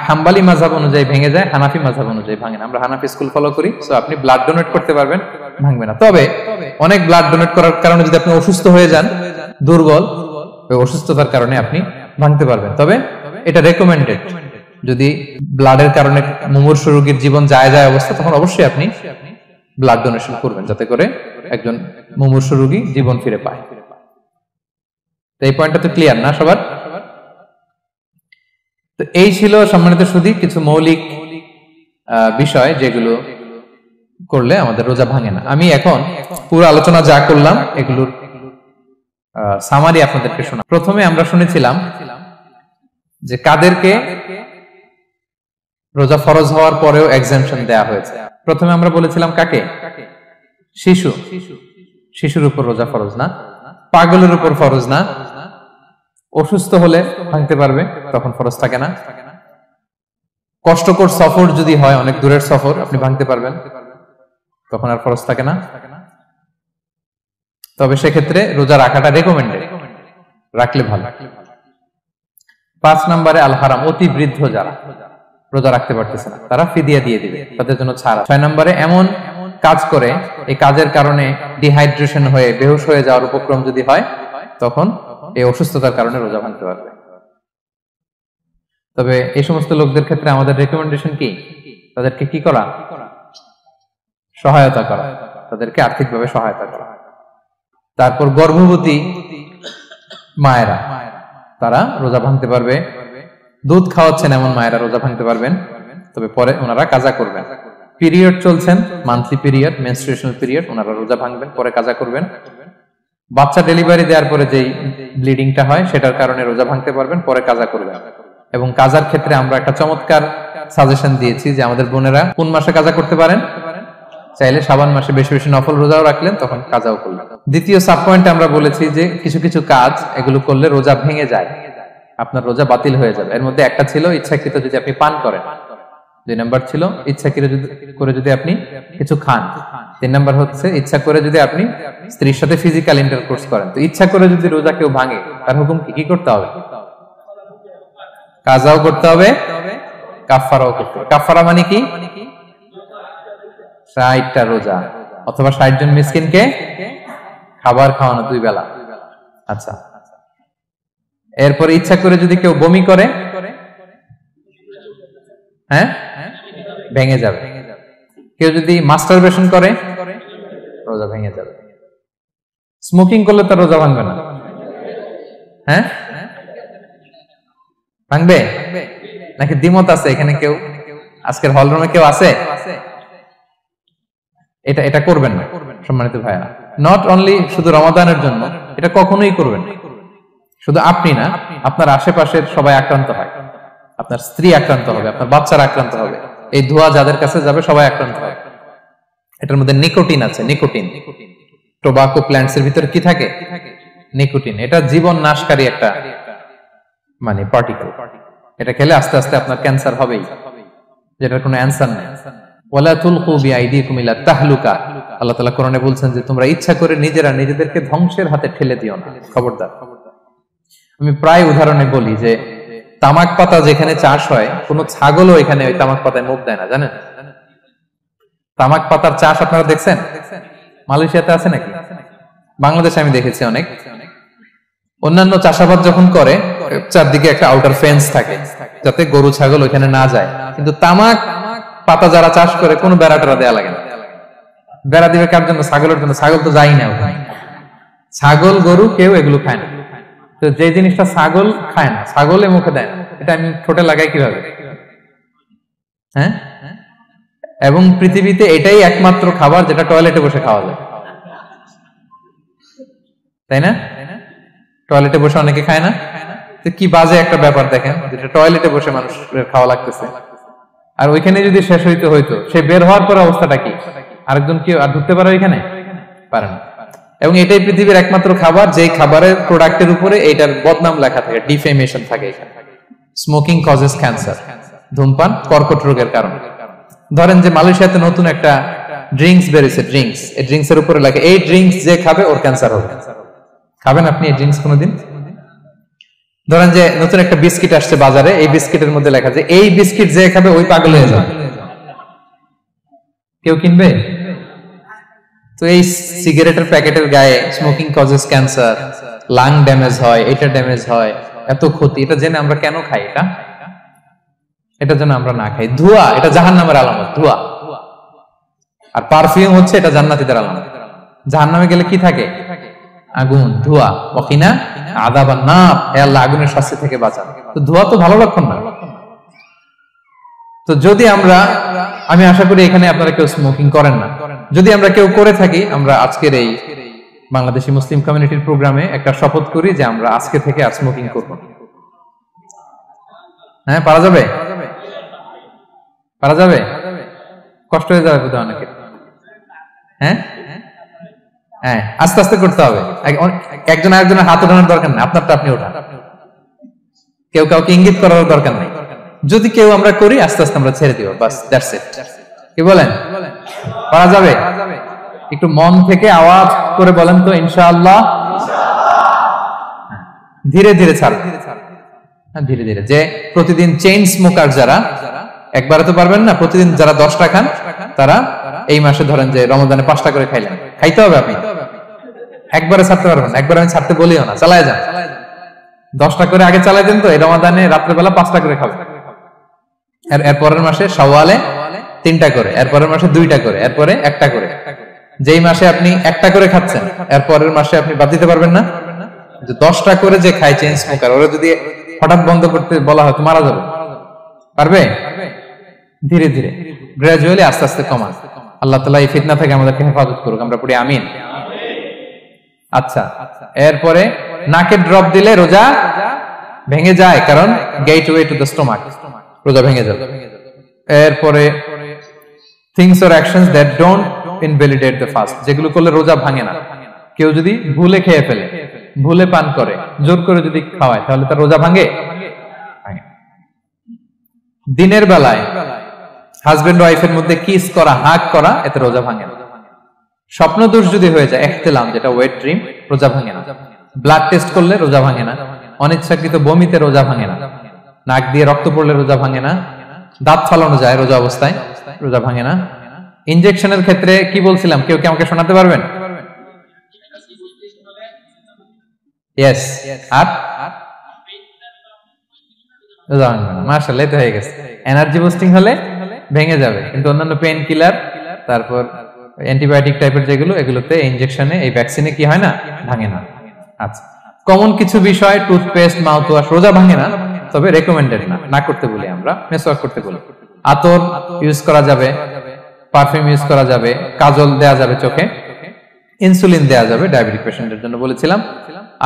হাম্বলি মাযহাব অনুযায়ী ভেঙে যায়, হানাফি মাযহাব অনুযায়ী ভাঙে না। আমরা হানাফি স্কুল ফলো করি, সো আপনি ব্লাড ডোনেট করতে পারবেন, ভাঙবে না। তবে অনেক ব্লাড ডোনেট করার কারণে যদি আপনি অসুস্থ হয়ে যান, দুর্বল, ওই অসুস্থতার কারণে আপনি ভাঙতে পারবেন। তবে এটা রেকমেন্ডেড, যদি ব্লাডের কারণে মুমূর্ষু রোগীর জীবন যায় অবস্থা, তখন অবশ্যই আপনি ব্লাড ডোনেশন করবেন, যাতে করে একজন মুমূর্ষু রোগী জীবন ফিরে পায়। তো এই পয়েন্টটা তো ক্লিয়ার না সবার? তো এই ছিল সম্মানিত সুধী কিছু মৌলিক বিষয় যেগুলো করলে আমাদের রোজা ভাঙে না। আমি এখন পুরো আলোচনা যা করলাম এগুলোর সামারি আপনাদেরকে শোনা। প্রথমে আমরা শুনেছিলাম যে কাদেরকে রোজা ফরজ হওয়ার পরেও এক্সাম্পশন দেয়া হয়েছে। প্রথমে আমরা বলেছিলাম কাকে? শিশু, শিশুর উপর রোজা ফরজ না, পাগলের উপর ফরজ না, অসুস্থ হলে ভাঙতে পারবে, তখন ফরজ থাকে না, কষ্টকর সফর যদি হয়, অনেক দূরের সফর, আপনি ভাঙতে পারবেন, তখন আর ফরজ থাকে না। তবে সেক্ষেত্রে রোজা রাখাটা রেকমেন্ডেড, রাখলে ভালো। 5 নম্বরে আল হারাম, অতি বৃদ্ধ যারা রোজা রাখতে পারতেছে না তারা ফিদিয়া দিয়ে দিবে, তাদের জন্য ছাড়। 6 নম্বরে এমন কাজ করে এই কাজের কারণে ডিহাইড্রেশন হয়ে বেহুশ হয়ে যাওয়ার উপক্রম যদি হয়, তখন এই অসুস্থতার কারণে রোজা ভাঙতে পারবে। তবে এই সমস্ত লোকদের ক্ষেত্রে আমাদের রেকমেন্ডেশন কি? তাদেরকে কি করা? সহায়তা করা, তাদেরকে আর্থিকভাবে সহায়তা করা। তারপর গর্ভবতী মায়েরা, তারা রোজা ভাঙতে পারবে। দুধ খাওয়াচ্ছেন এমন মায়েরা রোজা ভাঙতে পারবেন, তবে পরে ওনারা কাজা করবেন। পিরিয়ড চলছেন, মান্থলি পিরিয়ড, মেনস্ট্রুয়েশনাল পিরিয়ড, ওনারা রোজা ভাঙবেন, পরে কাজা করবেন। বাচ্চা ডেলিভারি দেওয়ার পরে যেই ব্লিডিংটা হয় সেটার কারণে রোজা ভাঙতে পারবেন, পরে কাজা করবেন। এবং কাজার ক্ষেত্রে আমরা একটা চমৎকার সাজেশন দিয়েছি যে আমাদের বোনেরা কোন মাসে কাজা করতে পারেন? চাইলে শাবান মাসে বেশি বেশি নফল রোজাও রাখলেন, তখন কাজাও করলেন। দ্বিতীয় সাব পয়েন্টে আমরা বলেছি যে কিছু কিছু কাজ এগুলো করলে রোজা ভেঙে যায়, আপনার রোজা বাতিল হয়ে যাবে। এর মধ্যে একটা ছিল ইচ্ছাকৃত যদি আপনি পান করেন, 2 নাম্বার ছিল ইচ্ছাকৃত করে যদি আপনি কিছু খান, 3 নাম্বার হচ্ছে ইচ্ছা করে যদি আপনি স্ত্রীর সাথে ফিজিক্যাল ইন্টারকোর্স করেন। তো ইচ্ছা করে যদি রোজা কেউ ভাঙে, তার হুকুম কি করতে হবে? কাজাও করতে হবে, কাফফারাও করতে হবে। কাফফারা মানে কি? 60টা রোজা অথবা 60 জন মিসকিনকে খাবার খাওয়ানো 2 বেলা। আচ্ছা, এরপর ইচ্ছা করে যদি কেউ বমি করে, হ্যাঁ, ভেঙে যাবে। কেউ যদি মাস্টারবেশন করে, রোজা ভেঙে যাবে। স্মোকিং করলে তার রোজা ভাঙবে না, হ্যাঁ, ভাঙবে নাকি? দ্বিমত আছে এখানে কেউ? আজকের হল রুমে কেউ আছে? এটা করবেন না সম্মানিত ভাইয়া। নট অনলি শুধু রমাদানের জন্য, এটা কখনোই করবেন না। শুধু আপনি না, আপনার আশেপাশের সবাই আক্রান্ত হয়, আপনার স্ত্রী আক্রান্ত হবে, আপনার বাচ্চারা আক্রান্ত হবে, এই ধোঁয়া যাদের কাছে যাবে সবাই আক্রান্ত হবে। এটার মধ্যে নিকোটিন আছে, নিকোটিন। টোবাকো প্ল্যান্টস এর ভিতরে কি থাকে? নিকোটিন। এটা জীবন নাশকারী একটা মানে পার্টিকেল। এটা খেলে আস্তে আস্তে আপনার ক্যান্সার হবেই, যেটার কোনো অ্যানসার নেই। ওয়ালা তুলকু বিআইদিকুম ইলা তাহলুকা, আল্লাহ তাআলা কোরআনে বলছেন যে তোমরা ইচ্ছা করে নিজেরা নিজেদেরকে ধ্বংসের হাতে ঠেলে দিও না, খবরদার। আমি প্রায় উদাহরণে বলি যে তামাক পাতা যেখানে চাষ হয়, কোন ছাগলও এখানে ওই তামাক পাতায় মুখ দেয় না, জানেন? তামাক পাতার চাষ আপনারা দেখছেন? মালয়েশিয়াতে আছে নাকি? বাংলাদেশে আমি দেখেছি অনেক। অন্যান্য চাষাবাদ যখন করে, চারদিকে একটা আউটার ফেন্স থাকে যাতে গরু ছাগল ওইখানে না যায়, কিন্তু তামাক পাতা যারা চাষ করে কোনো বেড়া টেরা দেয়া লাগে না। বেড়া দিবে কার জন্য? ছাগলের জন্য। ছাগল তো যাই না ওখানে। ছাগল গরু কেউ এগুলো খায় না। তো যে জিনিসটা ছাগল খায় না, ছাগলে মুখে দেয় না, এটা আমি ঠোঁটে লাগাই কিভাবে? হ্যাঁ, এবং পৃথিবীতে এটাই একমাত্র খাবার যেটা টয়লেটে বসে খাওয়া যায়, তাই না? টয়লেটে বসে অনেকে খায় না। তো কি বাজে একটা ব্যাপার দেখেন, যেটা টয়লেটে বসে মানুষের খাওয়া লাগতেছে, আর ওইখানে যদি শেষ হইতো সে বের হওয়ার পর অবস্থাটা কি? আরেকজন কি আর ঢুকতে পারে ওইখানে? পারে না। এবং এটাই পৃথিবীর একমাত্র খাবার যেই খাবারের প্রোডাক্টের উপরে এইটার বদনাম লেখা থাকে, ডিফেমেশন থাকে। স্মোকিং কজেস ক্যান্সার, ধূমপান কর্কট রোগের কারণ। ধরেন যে মালয়েশিয়াতে নতুন একটা ড্রিঙ্কস বেরিয়েছে, ড্রিঙ্কস, এই ড্রিঙ্কস এর উপরে লেখা এই ড্রিঙ্কস যে খাবে ওর ক্যান্সার হবে। খাবেন আপনি এই ড্রিঙ্কস কোনোদিন? ধরেন যে নতুন একটা বিস্কিট আসছে বাজারে, এই বিস্কিটের মধ্যে লেখা যে এই বিস্কিট যে খাবে ওই পাগল হয়ে যাবে। কেউ কিনবে? তো এই সিগারেটের প্যাকেটের গায়ে smoking causes cancer, lung damage হয়, এটা ড্যামেজ হয়, এত ক্ষতি, এটা জেনে আমরা কেন খাই? এটা যেন আমরা না খাই। ধোঁয়া, এটা জাহান্নামের আলামত, ধোঁয়া। আর পারফিউম হচ্ছে এটা জান্নাতীদের আলামত। জাহান্নামে গেলে কি থাকে? আগুন, ধোঁয়া। ওয়াকিনা আযাবান নার, হে আল্লাহ আগুনের শাস্তি থেকে বাঁচান। তো ধোঁয়া তো ভালো লক্ষণ না। তো যদি আমি আশা করি এখানে আপনারা কেউ স্মোকিং করেন না, যদি আমরা কেউ করে থাকি, আমরা আজকের এই বাংলাদেশি মুসলিম কমিউনিটির প্রোগ্রামে একটা শপথ করি যে আমরা আজকে থেকে আর স্মোকিং করব না। হ্যাঁ, পারা যাবে? পারা যাবে? কষ্ট হয়ে যাবে বোধহয় অনেকের। হ্যাঁ হ্যাঁ, আস্তে আস্তে করতে হবে। একজন আরেকজনের হাত ওঠানোর দরকার নেই, আপনারটা আপনি ওঠান। কেউ কাউকে ইঙ্গিত করার দরকার নেই। যদি কেউ আমরা করি, আস্তে আস্তে আমরা ছেড়ে দিব, বাস, দ্যাটস ইট। কি বলেন, পারা যাবে? একটু মন থেকে আওয়াজ করে বলেন তো, ইনশাআল্লাহ। ধীরে ধীরে ছাড়, ধীরে ধীরে। যে প্রতিদিন চেইন স্মোকার যারা, একবারে তো পারবেন না, প্রতিদিন যারা 10টা খান, তারা এই মাসে ধরেন যে রমজানে 5টা করে খাইলেন, খাইতে হবে আপনি। একবারে ছাড়তে পারবেন না, একবারে আমি ছাড়তে বলিও না, চালায় যান। 10টা করে আগে চালাই দেন, তো এই রমাদানে রাত্রেবেলা 5টা করে খাবেন। এরপরের মাসে শাওয়ালে 3টা করে, এরপরের মাসে 2টা করে, এরপরে 1টা করে। যেই মাসে আপনি 1টা করে খাচ্ছেন, এরপরের মাসে আপনি বাদ দিতে পারবেন না। যে 10টা করে যে খায় চেইন স্মোকার, ওরা যদি হঠাৎ বন্ধ করতে বলা হয় তো মারা যাবে। পারবে? ধীরে ধীরে, গ্রাজুয়ালি, আস্তে আস্তে কমান। আল্লাহ তাআলা এই ফিতনা থেকে আমাদেরকে হেফাজত করুক, আমরা পড়ি আমিন। আচ্ছা, এরপরে নাকে ড্রপ দিলে রোজা ভেঙে যায়, কারণ গেটওয়ে টু দ্য স্টোমাক, রোজা ভেঙে যাবে। এরপরে things or actions that don't invalidate the fast, যেগুলো করলে রোজা ভাঙে না। কেউ যদি ভুলে খেয়ে ফেলে, ভুলে পান করে, জোর করে যদি খাওয়ায়, তাহলে তার রোজা ভাঙে? দিনের বেলায় হাজবেন্ড ওয়াইফের মধ্যে কিস করা, হাগ করা, এতে রোজা ভাঙে না। স্বপ্ন দোষ যদি হয়ে যায়, ইহতিলাম, যেটা ওয়েট ড্রিম, রোজা ভাঙে না। ব্লাড টেস্ট করলে রোজা ভাঙে না। অনিচ্ছাকৃত বমিতে রোজা ভাঙে না। নাক দিয়ে রক্ত পড়লে রোজা ভাঙে না। দাঁত ফালানো যায় রোজা অবস্থায়, রোজা ভাঙে না। ইনজেকশনের ক্ষেত্রে কি বলছিলাম, কেউ কি আমাকে শোনাতে পারবেন? ইয়েস, আর রোজা ভাঙবে না। মাশাআল্লাহ, এটা হয়ে গেছে। এনার্জি বুস্টিং হলে ভেঙে যাবে, কিন্তু অন্যান্য পেইন কিলার, তারপর অ্যান্টিবায়োটিক টাইপের যেগুলো, এগুলোতে, ইনজেকশনে, এই ভ্যাকসিনে কি হয় না, ভাঙে না। আচ্ছা, কমন কিছু বিষয়, টুথপেস্ট, মাউথ ওয়াশ, রোজা ভাঙে না, তবে রেকমেন্ডেড না, না করতে বলি আমরা। মেসওয়াক করতে বলি। আতর ইউজ করা যাবে, পারফিউম ইউজ করা যাবে, কাজল দেয়া যাবে চোখে, ইনসুলিন দেয়া যাবে ডায়াবেটিক পেশেন্টের জন্য বলেছিলাম।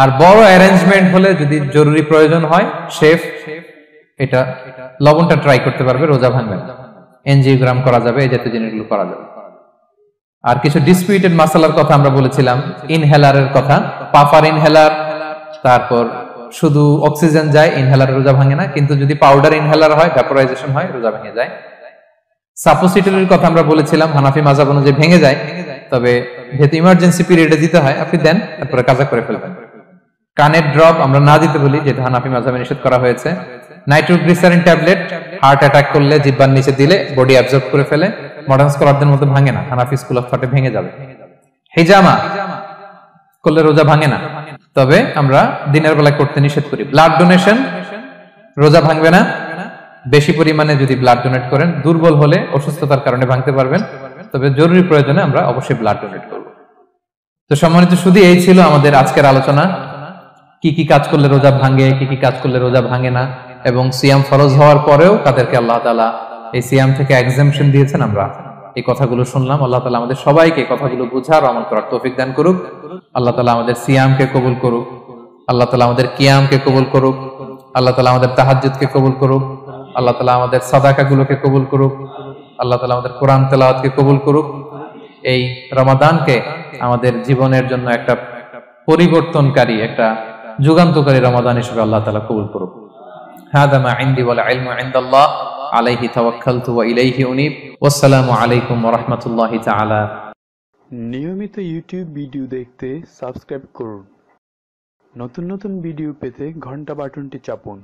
আর বড় অ্যারেঞ্জমেন্ট হলে, যদি জরুরি প্রয়োজন হয়, শেফ এটা লবণটা ট্রাই করতে পারবে, রোজা ভাঙবে না। এনজিওগ্রাম করা যাবে, এই জাতীয় জিনিসগুলো করা যাবে। আর কিছু ডিসপিউটেড মাসালার কথা আমরা বলেছিলাম, ইনহেলারের কথা, পাফার ইনহেলার, তারপর শুধু অক্সিজেন যায়, ইনহেলার রোজা ভাঙে না। কিন্তু যদি পাউডার ইনহেলার হয়, ভ্যাপোরাইজেশন হয়, রোজা ভেঙে যায়। সাপোসিটরির কথা আমরা বলেছিলাম, হানাফি মাযহাব অনুযায়ী ভেঙে যায়, তবে যেহেতু ইমার্জেন্সি পিরিয়ডে দিতে হয়, আপনি দেন, তারপরে কাজা করে ফেলবেন। কানের ড্রপ আমরা না দিতে বলি, যেটা হানাফি মাযহাবে নিষেধ করা হয়েছে। নাইট্রোগ্লিসারিন ট্যাবলেট হার্ট অ্যাটাক করলে জিহ্বার নিচে দিলে বডি অ্যাবজর্ব করে ফেলে, মডার্ন স্কলারদের মতো ভাঙে না, হানাফি স্কুল অফ থটে ভেঙে যাবে। হিজামা করলে রোজা ভাঙে না, তবে আমরা দিনের বেলায় করতে নিষেধ করি। ব্লাড ডোনেশন, রোজা ভাঙবে না। বেশি পরিমাণে যদি ব্লাড ডোনেট করেন, দুর্বল হলে, অসুস্থতার কারণে ভাঙতে পারবেন, তবে জরুরি প্রয়োজনে আমরা অবশ্যই ব্লাড ডোনেট করব। তো সম্মানিত সুধী, এই ছিল আমাদের আজকের আলোচনা। কি কি কাজ করলে রোজা ভাঙে, কি কি কাজ করলে রোজা ভাঙে না, এবং সিয়াম ফরজ হওয়ার পরেও কাদেরকে আল্লাহ তাআলা এই সিয়াম থেকে এক্সাম্পশন দিয়েছেন, আমরা এই কথাগুলো শুনলাম। আল্লাহ তাআলা আমাদের সবাইকে কথাগুলো বুঝার, আমল করার তৌফিক দান করুক। আল্লাহ তাআলা আমাদের সিয়ামকে কবুল করুক। আল্লাহ তাআলা আমাদের কিয়ামকে কবুল করুক। আল্লাহ তাআলা আমাদের তাহাজ্জুদকে কবুল করুক। আল্লাহ তাআলা আমাদের সাদাকাগুলোকে কবুল করুক। আল্লাহ তাআলা আমাদের কোরআন তেলাওয়াতকে কবুল করুক। এই রমাদানকে আমাদের জীবনের জন্য একটা পরিবর্তনকারী, একটা যুগান্তকারী রমাদান হিসেবে আল্লাহ তাআলা কবুল করুক। হাদা মা ইনদি ওয়াল ইলমু ইনদাল্লাহ আলাইহি তাওয়াক্কালতু ওয়া ইলাইহি উনীব। ওয়াসসালামু আলাইকুম ওয়া রাহমাতুল্লাহি তাআলা। নিয়মিত ইউটিউব ভিডিও দেখতে সাবস্ক্রাইব করুন। নতুন নতুন ভিডিও পেতে ঘন্টা বাটনটি চাপুন।